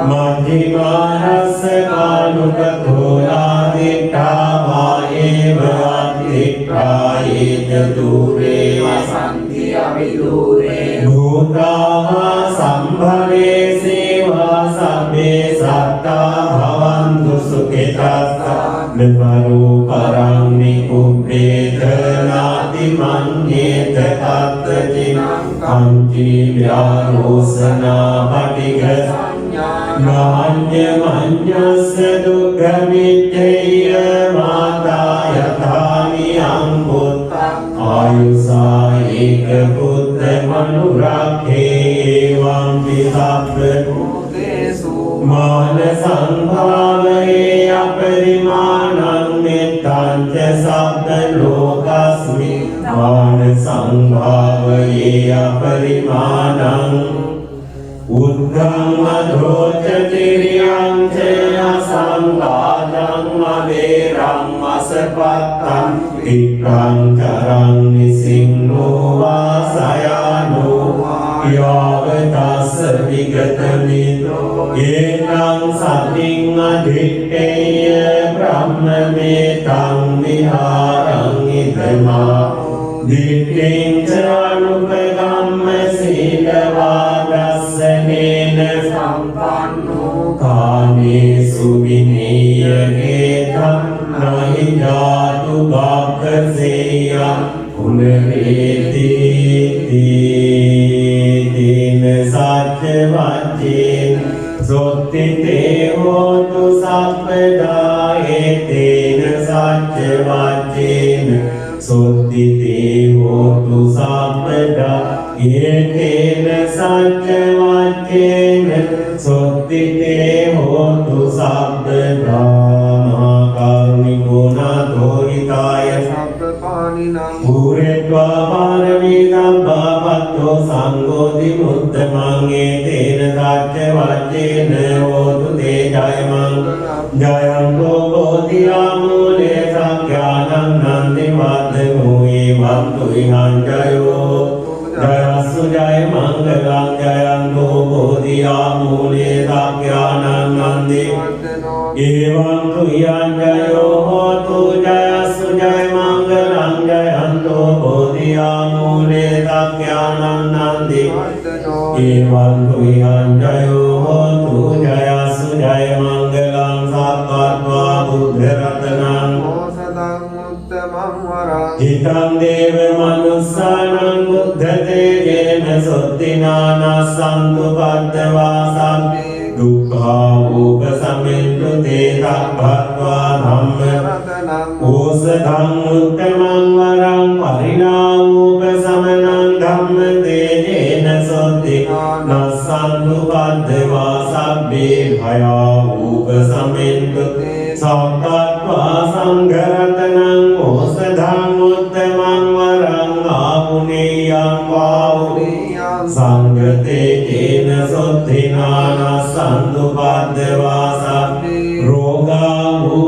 මධිමානස්ස කානුකතෝ ආදිත්තාවායේව අත්තික්ඛායේ චතුරේ වසන්ති අවිදූරේ භූතාවා සම්භවේ සේවා සබ්බේ සත්තා භවන්තු සුඛිතාස්සා නපරූපරං නිකුබ්බේත නාති මඤ්ඤේත තත්තචිනං කංචි ව්‍යාරෝසනා පටිඝ මාඤ්ඤ මඤ්ඤස්ස දුක්ඛමිච්ඡය මාතා යථාමි අම්බුත්තං ආයුසා ඒක පුත්ත මනුරක්ඛේ වං විසබ්බ භූතේසු මාන සංභාවයේ අපරිමාණං මෙත්තං ච සබ්බ ලෝකස්මි මාන සංභාවයේ අපරිමාණං උද්ධං අධෝච තිරියං ච අසංඝාතං අවේරං අසපත්තං ඉක්ඛං කරං නිසින්නෝ වාසයානෝ යාවතස්ස විගතමිතෝ ඒනං සතින් අධිට්ඨේය බ්‍රහ්මමේතං විහාරං ඉදමා දිට්ඨිං ච අනුපගම්ම සීලවාදස්සනේන සම්පන්නෝ කාමේසු විනීයකේතං නහි ජාතු භක්ඛසේයං පුනරේති තීන සච්ච වච්චේන සොත්තිතේ හෝතු සප්පදා ඒතේන සච්ච වච්චේන සොත්තිතේ හෝතු සප්පදා ඒතේන සච්ච වච්චේන සොත්තිතේ හෝතු සප්පදා මහා කරුණිකෝ නාථෝ හිතාය සබ්බපානිනං පුරෙත්වා පාරමී සම්භාවත්තෝ සංඝෝ දිමුත්තමං ඒතේන සච්ච වච්චේන හෝතු තේ ජයමං ජයන්තෝ බෝධියාමූලේ සංඛ්‍යානං නන්දි වද්දමෝ ඒවන්තු ඉහං ජයෝ ජයස්සු ජය මංගලං ජයන්තෝ බෝධියාමූලේ සංඛ්‍යානං නන්දි ඒවන්තු ඉහං ජයෝ හෝතු ජයස්සු ජය මංගලං ජයන්තෝ බෝධියාමූලේ සංඛ්‍යානං නන්දි ඒවන්තු ඉහං ජයෝ හෝතු ජයස්සු ජය මංගලං සක්කත්වා බුද්ධ රතනං හිතං දේව මනුස්සානං බුද්ධ येन सुत्तिनाना सन्तु पद्मवासं दुःखावोपशमिन्तु ते तद्भक्त्वा धम्मरत्नम् ओषधम् उत्तमं वरं परिणामोपशमनं धम्मतेजेन सुत्तिनाना सन्तु पद्मवासब्बे भयावोपशमिन्तु ते सत्त्वा संघरत्नं ओषधम् उत्तमं वरं आपुनेयं वाहुनेयं संगते केन सुत्तिनाना सन्तु पद्मवासब्बे रोगावोपशमिन्तु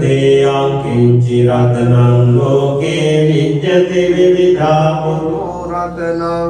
ते यं किञ्चिरत्नं लोके विद्यते विविधा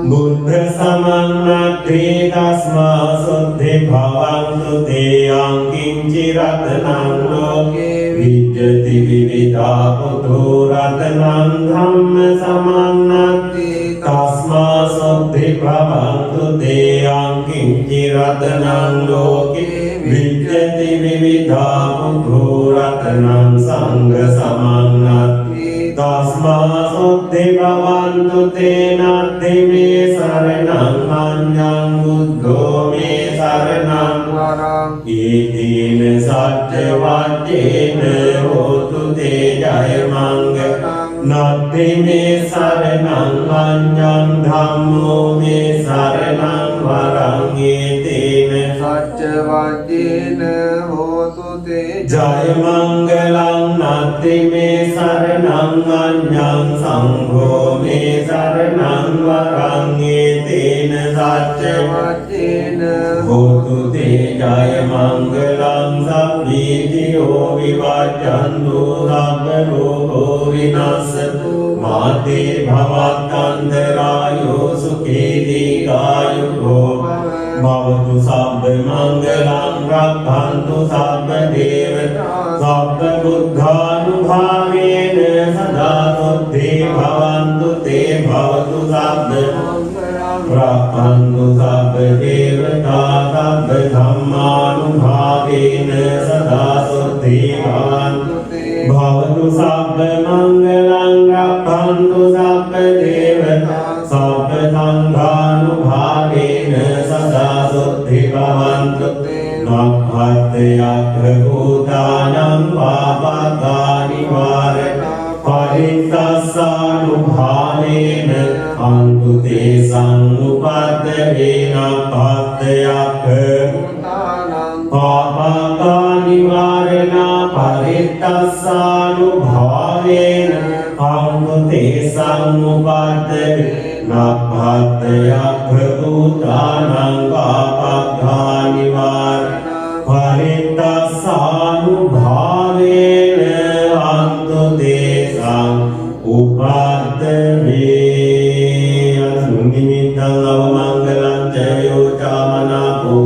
बुद्ध समन्नद्धि तस्मा शुद्धि भवन्तु ते यं किञ्चिरत्नं लोके विद्यति विविधा बुद्धो रत्नं धम्म समन्नद्धि तस्मा शुद्धि भवन्तु ते यं किञ्चिरत्नं लोके विद्यति विविधा बुद्धो रत्नं संघ समन्नद्धि तस्मा शुद्धि भवन्तु ते नास्ति मे शरणं अन्यं बुद्धो मे शरणं वरम् इति सत्यवाक्येन होतु ते जयमङ्गलं नास्ति मे शरणं अन्यं धम्मो मे शरणं वरम् इति सत्यवाक्येन होतु ते जयमङ्गलं नास्ति मे शरणं अन्यं संघो मे शरणं वरम् एतेन सत्यवाक्येन होतु ते जयमङ्गलं सद्विधियो विवर्धन्तु सर्वरोगो विनश्यन्तु मा ते भवत्यन्तरायो सुखे दीर्घायुः भवतु सर्वमङ्गलं रक्षन्तु सर्वदेवता सर्वबुद्धानुभावेन सदा शुद्धि भवन्तु ते भवतु सर्वमङ्गलं रक्षन्तु सर्वदेवता सर्वधर्मानुभावेन सदा शुद्धि भवन्तु ते भवतु सर्वमङ्गलं रक्षन्तु सर्वदेवता सर्वसङ्घानुभावेन सदा शुद्धि भवन्तु ते नभ्यत्यभूतानं पापकानि वारणा परितस्सानुभावेन अन्तु ते समुपद्रवेण भक्तयभूतानं पापकानि वारणा परितस्सानुभावेन अन्तु ते समुपद्रवेण नभ्यत्यभूतानं पापकानि वारणा परितस्सानुभावेन अन्तु ते समुपद्रवेण निमित्तं अवमङ्गलं च यो चामनापो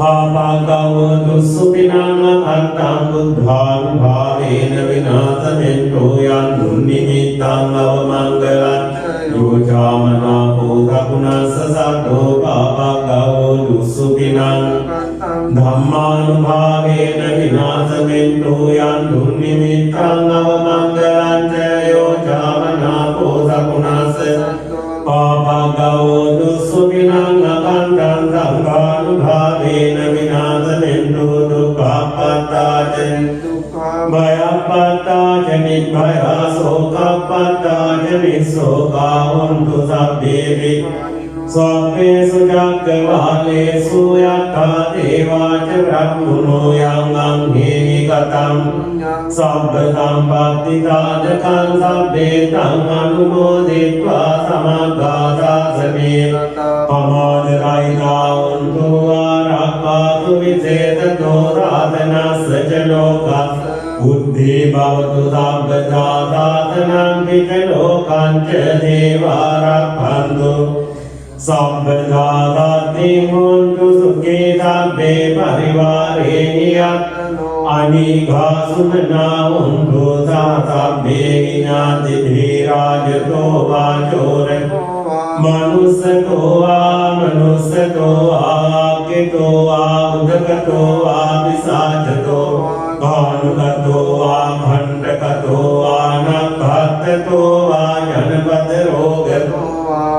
पापकौ दुःसुखिनं भक्तं बुद्धानुभावेन विनाशमेन्तो यन्निमित्तं अवमङ्गलं यो चामनापो सकुणस्य सतो पापकौ दुःसुखिनं धम्मानुभावेन विनाशमेन्तो यन्निमित्तं अवमङ्गलं च यो चामनापो सकुणस्य पापकौ दुःसुखिनं अकण्ठं संघानुभावेन विनाशमेन्तो दुःखपत्ता च भयपत्ता च निर्भया शोकपत्ता च निःशोका हन्तु सभ्ये सर्वेषु जगत्कालेषु यथा देवा च ब्रह्मणो यङ्गङ्गे विगतं सम्पत्तिदायकं सभ्येतं अनुमोदित्वा समगादासमेव पमादरहिता हन्तु आरक्खातु विशेषतो साधनस्य च लोकस्य बुद्धि भवतु सर्वदा साधनं च लोकं च देवा रक्षन्तु सर्वदा हन्तु सुखे सर्वे परिवारे नियतनो अनिघासुमना हन्तु सर्वे विनातिभिराजतो वाचोरतो मनुष्यतो वा कितो वा उदकतो वा पिशाचतो भानुकतो वा भण्डकतो वा नभक्ततो वा जनपदरोग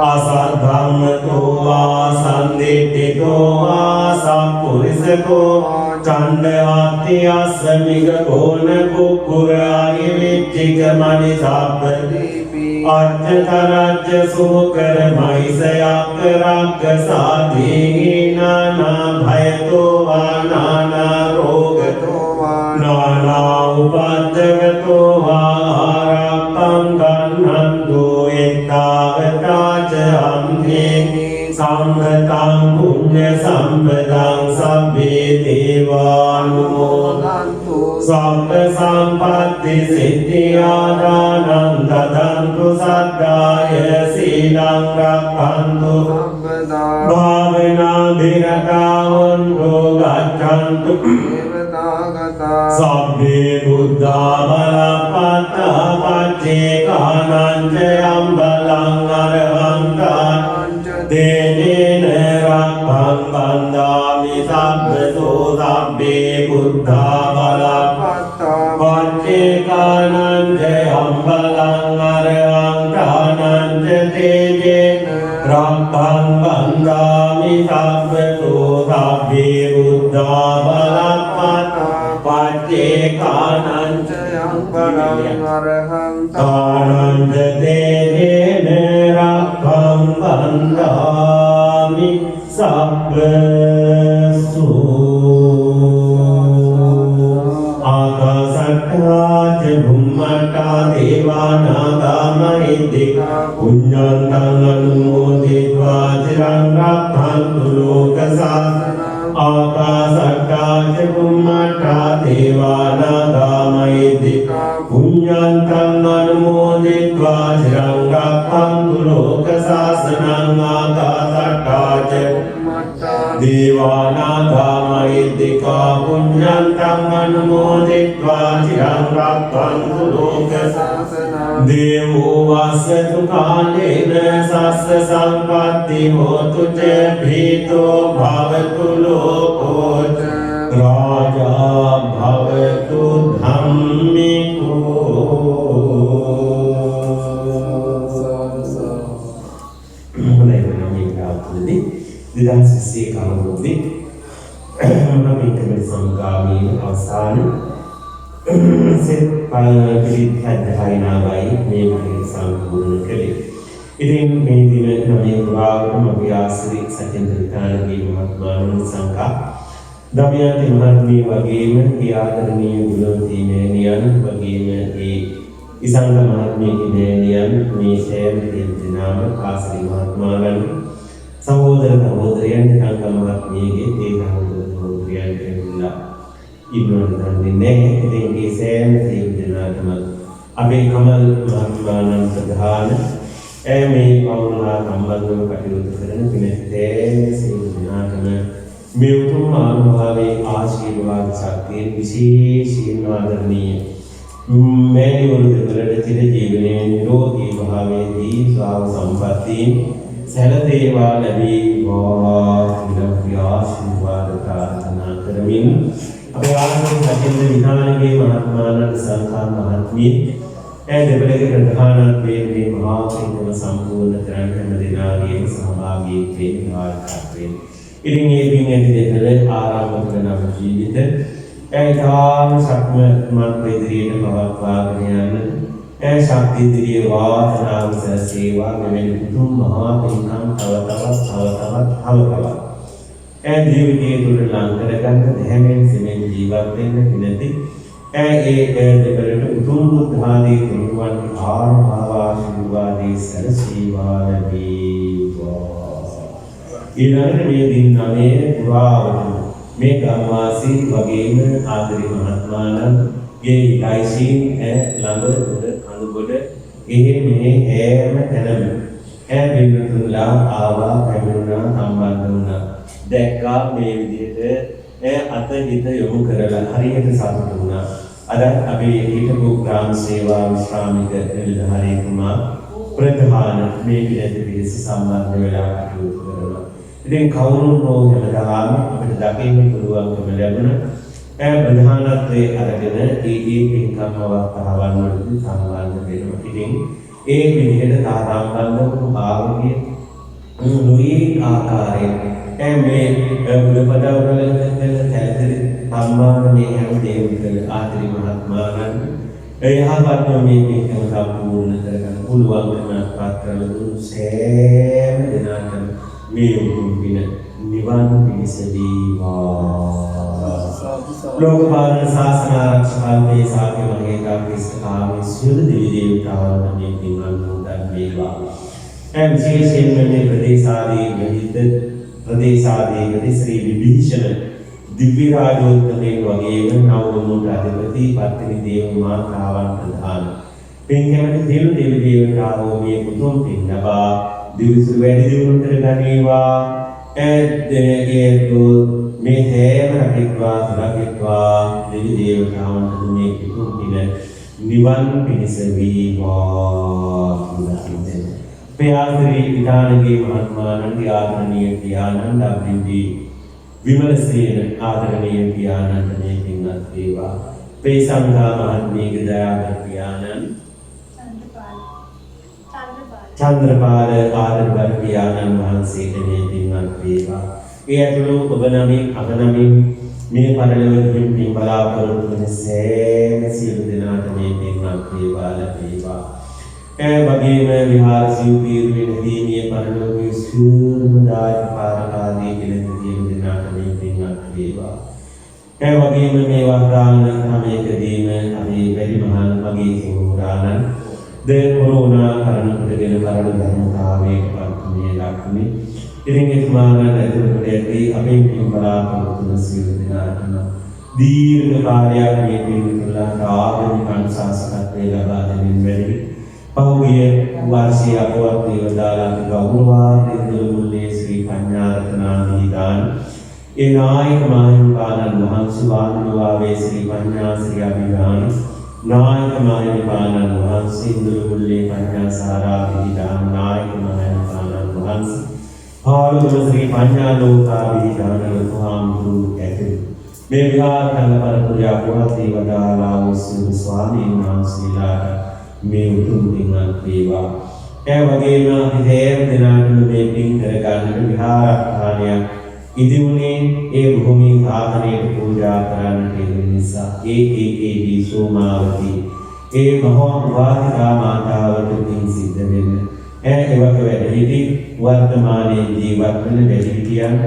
අසද්ධම්මතෝ වා සම්දිට්ඨිතෝ වා සම්පුරිසකෝ චණ්ඩාති අස්සමික කෝණ කුක්කුර අනිවිච්චික මනිසබ්බදී අච්චතරච්ච සුකර මයිසයක් රක්ක සාදීහි නානා භයතෝ වා නානා රෝගතෝ වා නානා උපද්දවතෝ වා ආරක්ඛං ගන්නන්තු එත්තාවතාච අම්හෙහි සම්පතං පුඤ්ඤ සම්පතං සබ්බේ දේවානුමෝදන්තු සම්ප සම්පත්ති සිද්ධියාදානං දදන්තු සද්ධාය සීලං රක්ඛන්තු භාවනා විරතාවන්තු ගච්ඡන්තු සබ්බේ බුද්ධා බලපත්තා පච්චේකානං චයම් බලං අරහන්තාං දේනේන රක්ඛං බන්දාමි සබ්බසෝ සබ්බේ බුද්ධා බලපත්තා පච්චේකානං චයම් බලං අරහන්තාං තේජේන රක්ඛං බන්දාමි සබ්බසෝ සබ්බේ බුද්ධා බලපත්තා පච්චේකානං චයම් බලං අරහන්තාං තේජේන රක්ඛං බන්දාමි සබ්බසෝ ආකාසට්ඨා ච භුම්මට්ඨා දේවානාගා මහිද්దికා පුඤ්ඤන්තං අනුමෝදිत्वा චිරං රක්ඛන්තු ලෝක සාසනං ආකාසට්ඨා ච භුම්මට්ඨා දේවානාගා මහිද්దికා පුඤ්ඤන්තං අනුමෝදිत्वा චිරං රක්ඛන්තු ලෝක සාසනං ආකාසට්ඨා ච දේවානාගා මහිද්దికා පුඤ්ඤන්තං අනුමෝදිत्वा චිරං රක්ඛන්තු ලෝක සාසනං දේවෝ වස්සතු කාලේන සස්ස සම්පත්ති හෝතු ච භීතෝ භවතු ලෝකෝ ච රාජා භවතු ධම්මිකෝ විදාසිසේ කාමෝදී මනමිකමේ සංගාමී අවසාන සෙත් පිළිපැදහයිනාවයි මේ මගේ සම්පූර්ණ කළේ. ඉතින් මේ දින නමේ පුරාවටම අපි ආශ්‍රී සත්‍යන්තරිතානගේ මහත්මානුන් සංකා දමයන්ති මහත්මිය වගේම ඒ ආදරණීය ගුණවන්තී මෑණියන් වගේම ඒ ඉසංග මහත්මියගේ මෑණියන් මේ සෑම දෙනාම ආශ්‍රී මහත්මාලන් සහෝදර සහෝදරයන් සංඝ මහත්මියගේ ඒ සහෝදර සහෝදරයන් කෙනෙකුලා ඉන්නවද දන්නේ නැහැ. ඉතින් ඒ සෑම දෙනාටම අපේ කමල් මහත්මාණන් ප්‍රධාන මේ පවුලලා සම්බන්ධව කටයුතු කරන පිනැත්තේ සියලු දෙනාටම මේ උතුම් ආනුභාවයේ ආශිර්වාද ශක්තියෙන් විශේෂයෙන්ම ආදරණීය මෑණිවරු දෙපළට චිර ජීවනයේ නිරෝගී භාවයේදී ස්වාව සම්පත්තියෙන් සැලදේවා ලැබේවා කියලා ආශිර්වාද ප්‍රාර්ථනා කරමින් අපේ ආනන්ද සත්‍යේන්ද්‍ර විධානගේ මහත්මාණන් සංඝා මහත්මිය දෙපළගේ ප්‍රධානත්වයෙන් මේ මහා පින්කම සම්පූර්ණ කරන්න හැම දිනාගේම සහභාගීත්වයෙන් වාර්තාවෙන් ඉතින් මේ පින් ඇති දෙතල ආරම්භ කරන ජීවිත ඊටාම සක්මත් ඉදිරියට පවත්වාගෙන යන ශක්ති ඉදිරියේ වාසනාව සේවා මෙවැනි උතුම් මහා පින්කම් තව තවත් ජීවිතයේ තුල ලං කරගන්න දෙහැමෙන් සෙමෙන් ජීවත් වෙන්න පිණිස ඒ දෙපළට උතුම් බුද්ධ ආදී තුන්වන් ආශිර්වාදී සරසීවා ලැබේවා. ඊළඟට මේ දින 9 පුරාවටම මේ ගම්වාසී වගේම ආදරේ මහත්මාණන්ගේ ඉලයිසින් ළඟ කඳුබොඩ මෙහි හැම තැනම බින්නතුන්ලා ආවා පැමිණුණා සම්බන්ධ වුණා. දැක්කා මේ විදිහට අත හිත යොමු කරලා හරියට සතුටු වුණා. අද අපි හිටපු ග්‍රාම සේවා විශ්‍රාමික නිලධාරීතුමා ප්‍රධාන මේ විදිහට පිළිස සම්බන්ධ වෙලා කටයුතු කරනවා. ඉතින් කවුරුන් හෝ හැමදාම අපිට දකින්න පුළුවන්කම ලැබුණ ප්‍රධානත්වයේ අරගෙන ඒ පින්කම් අවස්ථාවන් වලදී සම්බන්ධ වෙනවා. ඉතින් ඒ විදිහට තාරාම්බන්ධව භාවකයේ නුයි ආකාරයෙන් මේ බුදුපදවල තැලතර සම්මාන මේ හැම දේවල් ආත්‍රි මහත්මාණන් එයහපත් මේ පින්කම සම්පූර්ණ කරගන්න පුළුවන්කම පාත්‍රල දුරු සෑම දිනකටම මේ උතුම් පින නිවන් පිණිස දීවා. ලෝකපාලන ශාසන ආරක්ෂකල්පේ සාක්‍ය මහේකාපිස්කාමී සියලු දෙවි දේවතාවුන් මේ පින් අනුමෝදන් වේවා. විශේෂයෙන්ම මේ ප්‍රදේශාධිපති ශ්‍රී විභීෂණ දිව්‍ය රාජෝත්තමයන් වගේම නවමුණු අධිපති පත්තිනි දේව මාතාවන් ප්‍රධාන පින්කමට සියලු දෙවි දේවතාවෝ මේ උතුම් පින් ලබා දිවිසු වැඩි දියුණු කරගනීවා. මේ හැම රකිත්වා සුරකිත්වා දෙවි දේවතාවන්ට මේ උතුම් පින නිවන් පිණිස වේවා. ප්‍රයාසරී විධානගේ මහත්මානන්ගේ ආදරණීය පියාණන් ඩබ්ලිව්.ඩී. විමලසේන ආදරණීය පියාණන්ට මේ පින්වත් වේවා. ප්‍රේසංඝා මහත්මියගේ දයාබර පියාණන් චන්ද්‍රපාල ආදරබර පියාණන් වහන්සේට මේ පින්වත් වේවා. ඒ ඇතුළු ඔබ නමින් අප නමින් මේ පරලොව පින් බලාපොරොත්තු වන සෑම සියලු දෙනාට මේ පින්වත් වේවා ලැබේවා. වගේම විහාර සිව්පීරුවේ දීනිය පරලෝකයේ සූදාය පාරකාදී කියන සියලු දෙනාට මේ පින්වත් වේවා. වගේම මේ වර්තාන සමයකදීම අපි වැඩිමහල් මගේ සිංහුරාණන් ද කොරෝනා කරණ කොටගෙන කරණ ධර්මතාවයේ පත්මේ ලක්ෂණේ ඉතින් එතුමාණන් ඇතුළු දෙවි අපේ පින් බලාපොරොත්තු වන සියලු දෙනාටම දීර්ඝ කාලයක් මේ පින් වලට ආගමික අනුශාසකත්වයේ ලබා දෙමින් වැඩි පහුගිය වර්ෂයේ අපවත් දේවදාලන්ට ගෞරවාදයෙන් මුල්ලේ ශ්‍රී පඤ්ඤාරත්නාදීදාන ඒ නායක මාහිමිපාණන් වහන්සේ වානුවාවේ ශ්‍රී පඤ්ඤා ශ්‍රී අභිදාන නායක මාහිමිපාණන් වහන්සේ ඉන්දුරුමුල්ලේ පඤ්ඤාසාරාදීදාන නායක මාහිමිපාණන් වහන්සේ පාළුව ශ්‍රී පඤ්ඤා ලෝකාදීදාන ලෝකහාමුදුරු ඇතුළු මේ විහාර කලපරපුර අපවත් දේවදාලා වූ ස්වාමීන් වහන්සේලාට මේ උතුම් පින්වත් වේවා. වගේම හිතේම දිනාටම මේ පින් කරගන්නට විහාරස්ථානයක් ඉදිවුනේ ඒ භූමි ආහනයට පූජා කරන්නට යෙදුණු නිසා ඒ සෝමාවති ඒ මහා වාදිකා මාතාවට පින් සිද්ධ වෙන්න. එවක වැඩිහිටි වර්තමානයේ ජීවත් වන වැඩිහිටියන්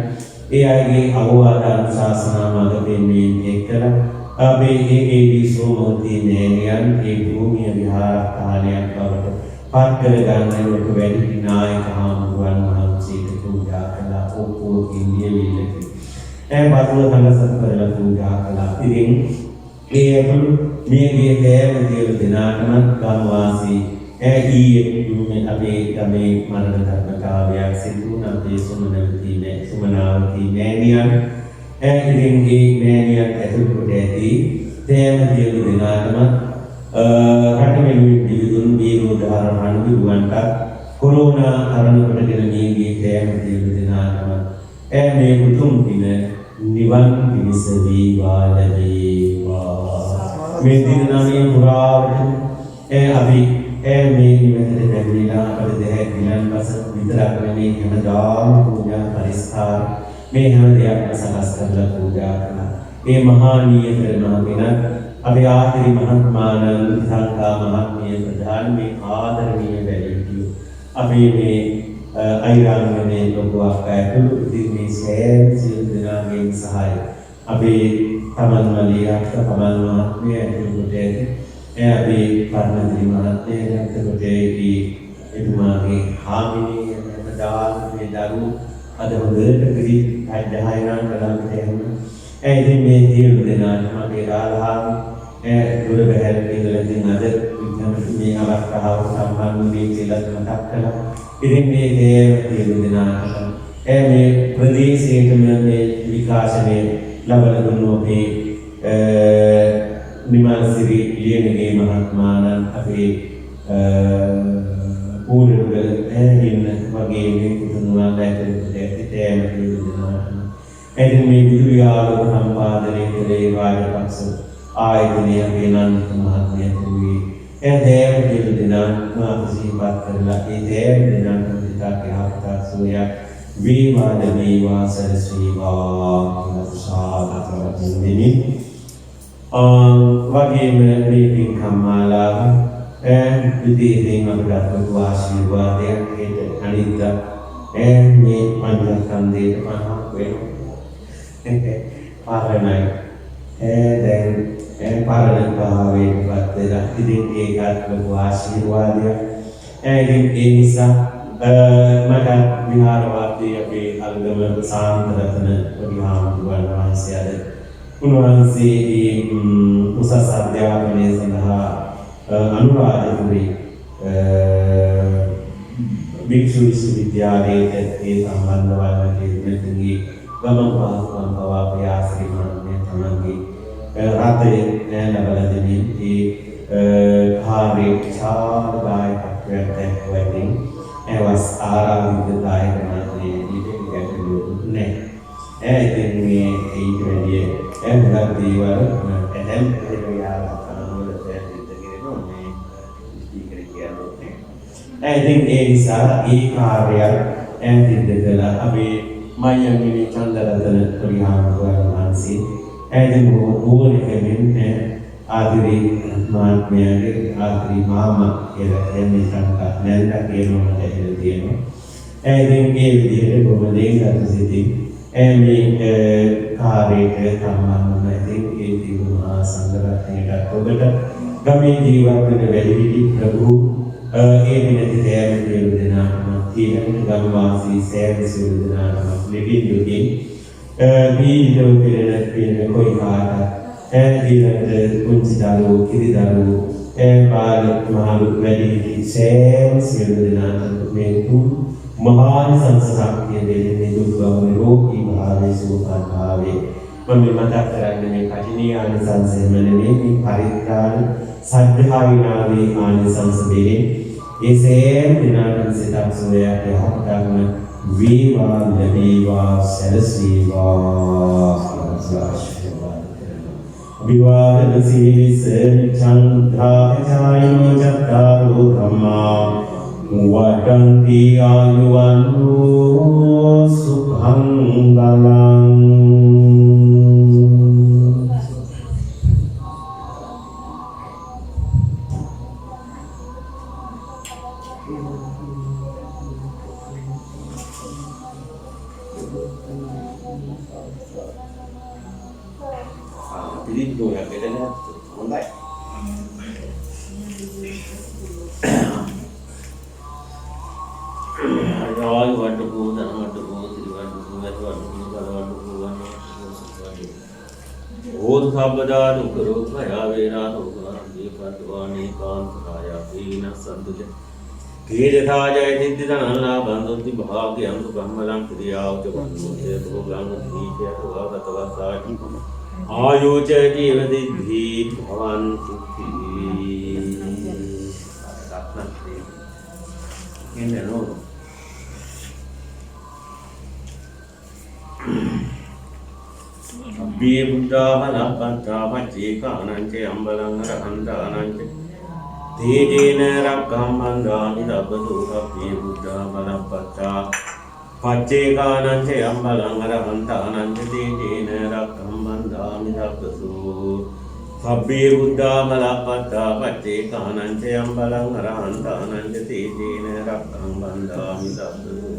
ඒ අයගේ අවවාද අනුශාසනා මඟ පෙන්වීම එක්කලා අපේ ඒ සෝමවතී නෑනියන් ඒ භූමිය විහාරස්ථානයක් බවට පත් කර ගන්නට වැඩි නායක හාමුදුරුවන් වහන්සේට පූජා කළා. ඔක්කොකින් නියමිතයි. බතුල කලසත් කරලා පූජා කළා. ඉතින් ඒ ඇතුළු මේ හැම දේව දිනාටම ගම්වාසී ඊයේ අපේ ගමේ මරණ ධර්මතාවයක් සිදු වුණ අපේ සුමනාවතී නෑනියන් ඉතින් ඒ නෑනියන් ඇතුළු කොට ඇති තෑම සියලු දෙනාටම රටමෙනුවෙන් දිවිදුන් වීරෝදාහරණ විරුවන්ට කොරෝනා කරණ කොටගෙන නියගිය තෑම සියලු දෙනාටම මේ උතුම් දින නිවන් පිණිස වේවා ලැබේවා. මේ දින නාමයෙන් පුරාවට අපි මේ නිවෙතට පැමිණිලා අපට දෙහැක් විලන්පස විතරක් නෙමෙයි හැමදාම පූජා පරිස්කාර මේ හැම දෙයක්ම සකස් කරලා පූජා කළා. මේ මහානීය කරනවා වෙන අපේ ආත්‍රි මහත්මාණන් සංඝා මහත්මිය ප්‍රධාන මේ ආදරණීය වැඩිහිටියෝ අපේ මේ අයිරාංගනේ ලොකුවක් ඇතුළු ඉතින් මේ සෑම සියලු දෙනාගෙන් සහාය අපේ තමන් මලියක් තමන් මහත්මිය ඇතුළු කොට ඇති අපේ පරණදිරි මහත්මිය ඇතුළු කොට ඇති එතුමාගේ හාමිනේ ප්‍රදාන මේ දරුවෝ අද හොඳට පිළි 10 කලකට යනවා. ඉතින් මේ සියලු දෙනාට මගේ රාලහාමි දුර බැහැර කියලා ඉතින් අද මේ අවස්ථාව සම්බන්ධ මේ කියලා මතක් කළා. ඉතින් මේ සියලු දෙනාට මේ ප්‍රදේශයේම මේ විකාශනය ලබන දුන්නු අපේ නිමාසිරි ලියනගේ මහත්මාණන් අපේ පූර්වවල ඉන්න වගේ මේ කුතුහලයන් ඇතුළත ඇතිතේම කියනවා. එදින මේ විදුලි ආලෝක සම්පාදනය කළේ රාජපක්ෂ ආයතනයේ අපේ නන්ද මහත්මයා තුමී දේව පිළිදිනා මාතසීපත් කරලා ඒ දේව දිනා කම්පිතා කියහපතා සෝයා විවාද වේවා සරසීවා සාදතරත් නිමි වගේම මේ පින්කම් මාලාව විදේකින් අපට ආශිර්වාදයක් හේත අනිද්දා මේ පංචස්කන්ධයේ පහක් වෙනවා පාරණයි දැන් පාරණ භාවයෙන් පත් වෙලා ඉතින් ඒකත් ලොකු ආශිර්වාදයක් ඉතින් ඒ නිසා මට විහාරවාදී අපේ අල්ගම සාන්තරතන පරිහාමුදුරන් වහන්සේ අද උන්වහන්සේ උසස් අධ්‍යාපනය සඳහා අනුරාධපුරේ භික්ෂු විශ්වවිද්‍යාලයට ඒ සම්බන්ධ වන්නේ මෙතනදී ගමන් පහසුකම් පවා ප්‍රයාසීමාන්නේ තමන්ගේ රටේ ලැබලා දෙමින් ඒ කාර්ය ඡාදායකත්වයට දැක්වෙමින් එවස් ආරාධිතදායක මාත්‍රයේ ඉදිරියට නැහැ. ඉතින් මේ ඊට වැඩි මුලක් දේවල් ඇතැම් ප්‍රතික්‍රියාවක් කරනවලට ස්පීකර් කියන්නේ. ඉතින් ඒ නිසා ඒ කාර්යය සිද්ධ කළා අපි මයංගිනි චන්දරතන පරිහාමුදුරන් වහන්සේ ඉතින් ඕනෙකමින් ආදිරි මාත්මයාගේ ආදිරි මාමා කියලා කියන්නේ සංකා නැල්ලා කියනවා කියලා තියෙනවා. ඉතින් ඒ විදිහට බොහොම දෙයක් සිද්ධි මේ කාර්යයට සම්බන්ධ ඉතින් ඒ තිබුණා සංගරත්නයට ඔබට ගමේ ජීවත් වෙන වැඩිහිටි ප්‍රභු ඒ දිනදී තෑම දෙනාම ඊළඟ ගම්වාසී සෑම සියලු දෙනාම ලිපින් යුකින් වීඩියෝ පිළිවෙල කොයි කාට ඊළඟට කුංචි දරුවෝ කිරි දරුවෝ බාල මහලු වැඩිහිටි සෑම සියලු දෙනාම මේ තුන් महान संस्कृति देने दुर्गम रोगी भावे सुखान भावे मम्मी माता कराने में कठिनी आने संसे मन में परित्राण सद्भावनावे आने संसदेले इसे दिनाटन से तब सोया के हफ्ता में वीवा लवीवा सरस्वीवा विवाद नसीस चंद्रा चायो चत्तारो धम्मा वदन्ति आयुवन्नो सुखं बलं jadi itu ya bedanya mulai All want to go, then want to go, three want to go, that want to go, that want to go, one want to go. Old Habada, Nukuru, Hayavera, Nukuru, Patwani, Kantaya, Pina, Sanduja. Kirataja, Tidana, Bandu, Bahagi, and Bamalam, Kriya, the Bandu, the program of Nija, Vatavasaki. Are you charity with the heat? One, two, three. That's not three. In the room. Abbi Buddha Malapanta Majika Ananche Ambalanga Hanta Ananche Tejena Rakamanda Nidabatu Abbi Buddha Malapata Pacheka Ananche Ambalanga Hanta Ananche Tejena Rakamanda Nidabatu Abbi Buddha Malapata Pacheka Ananche Ambalanga Hanta Ananche Tejena Rakamanda Nidabatu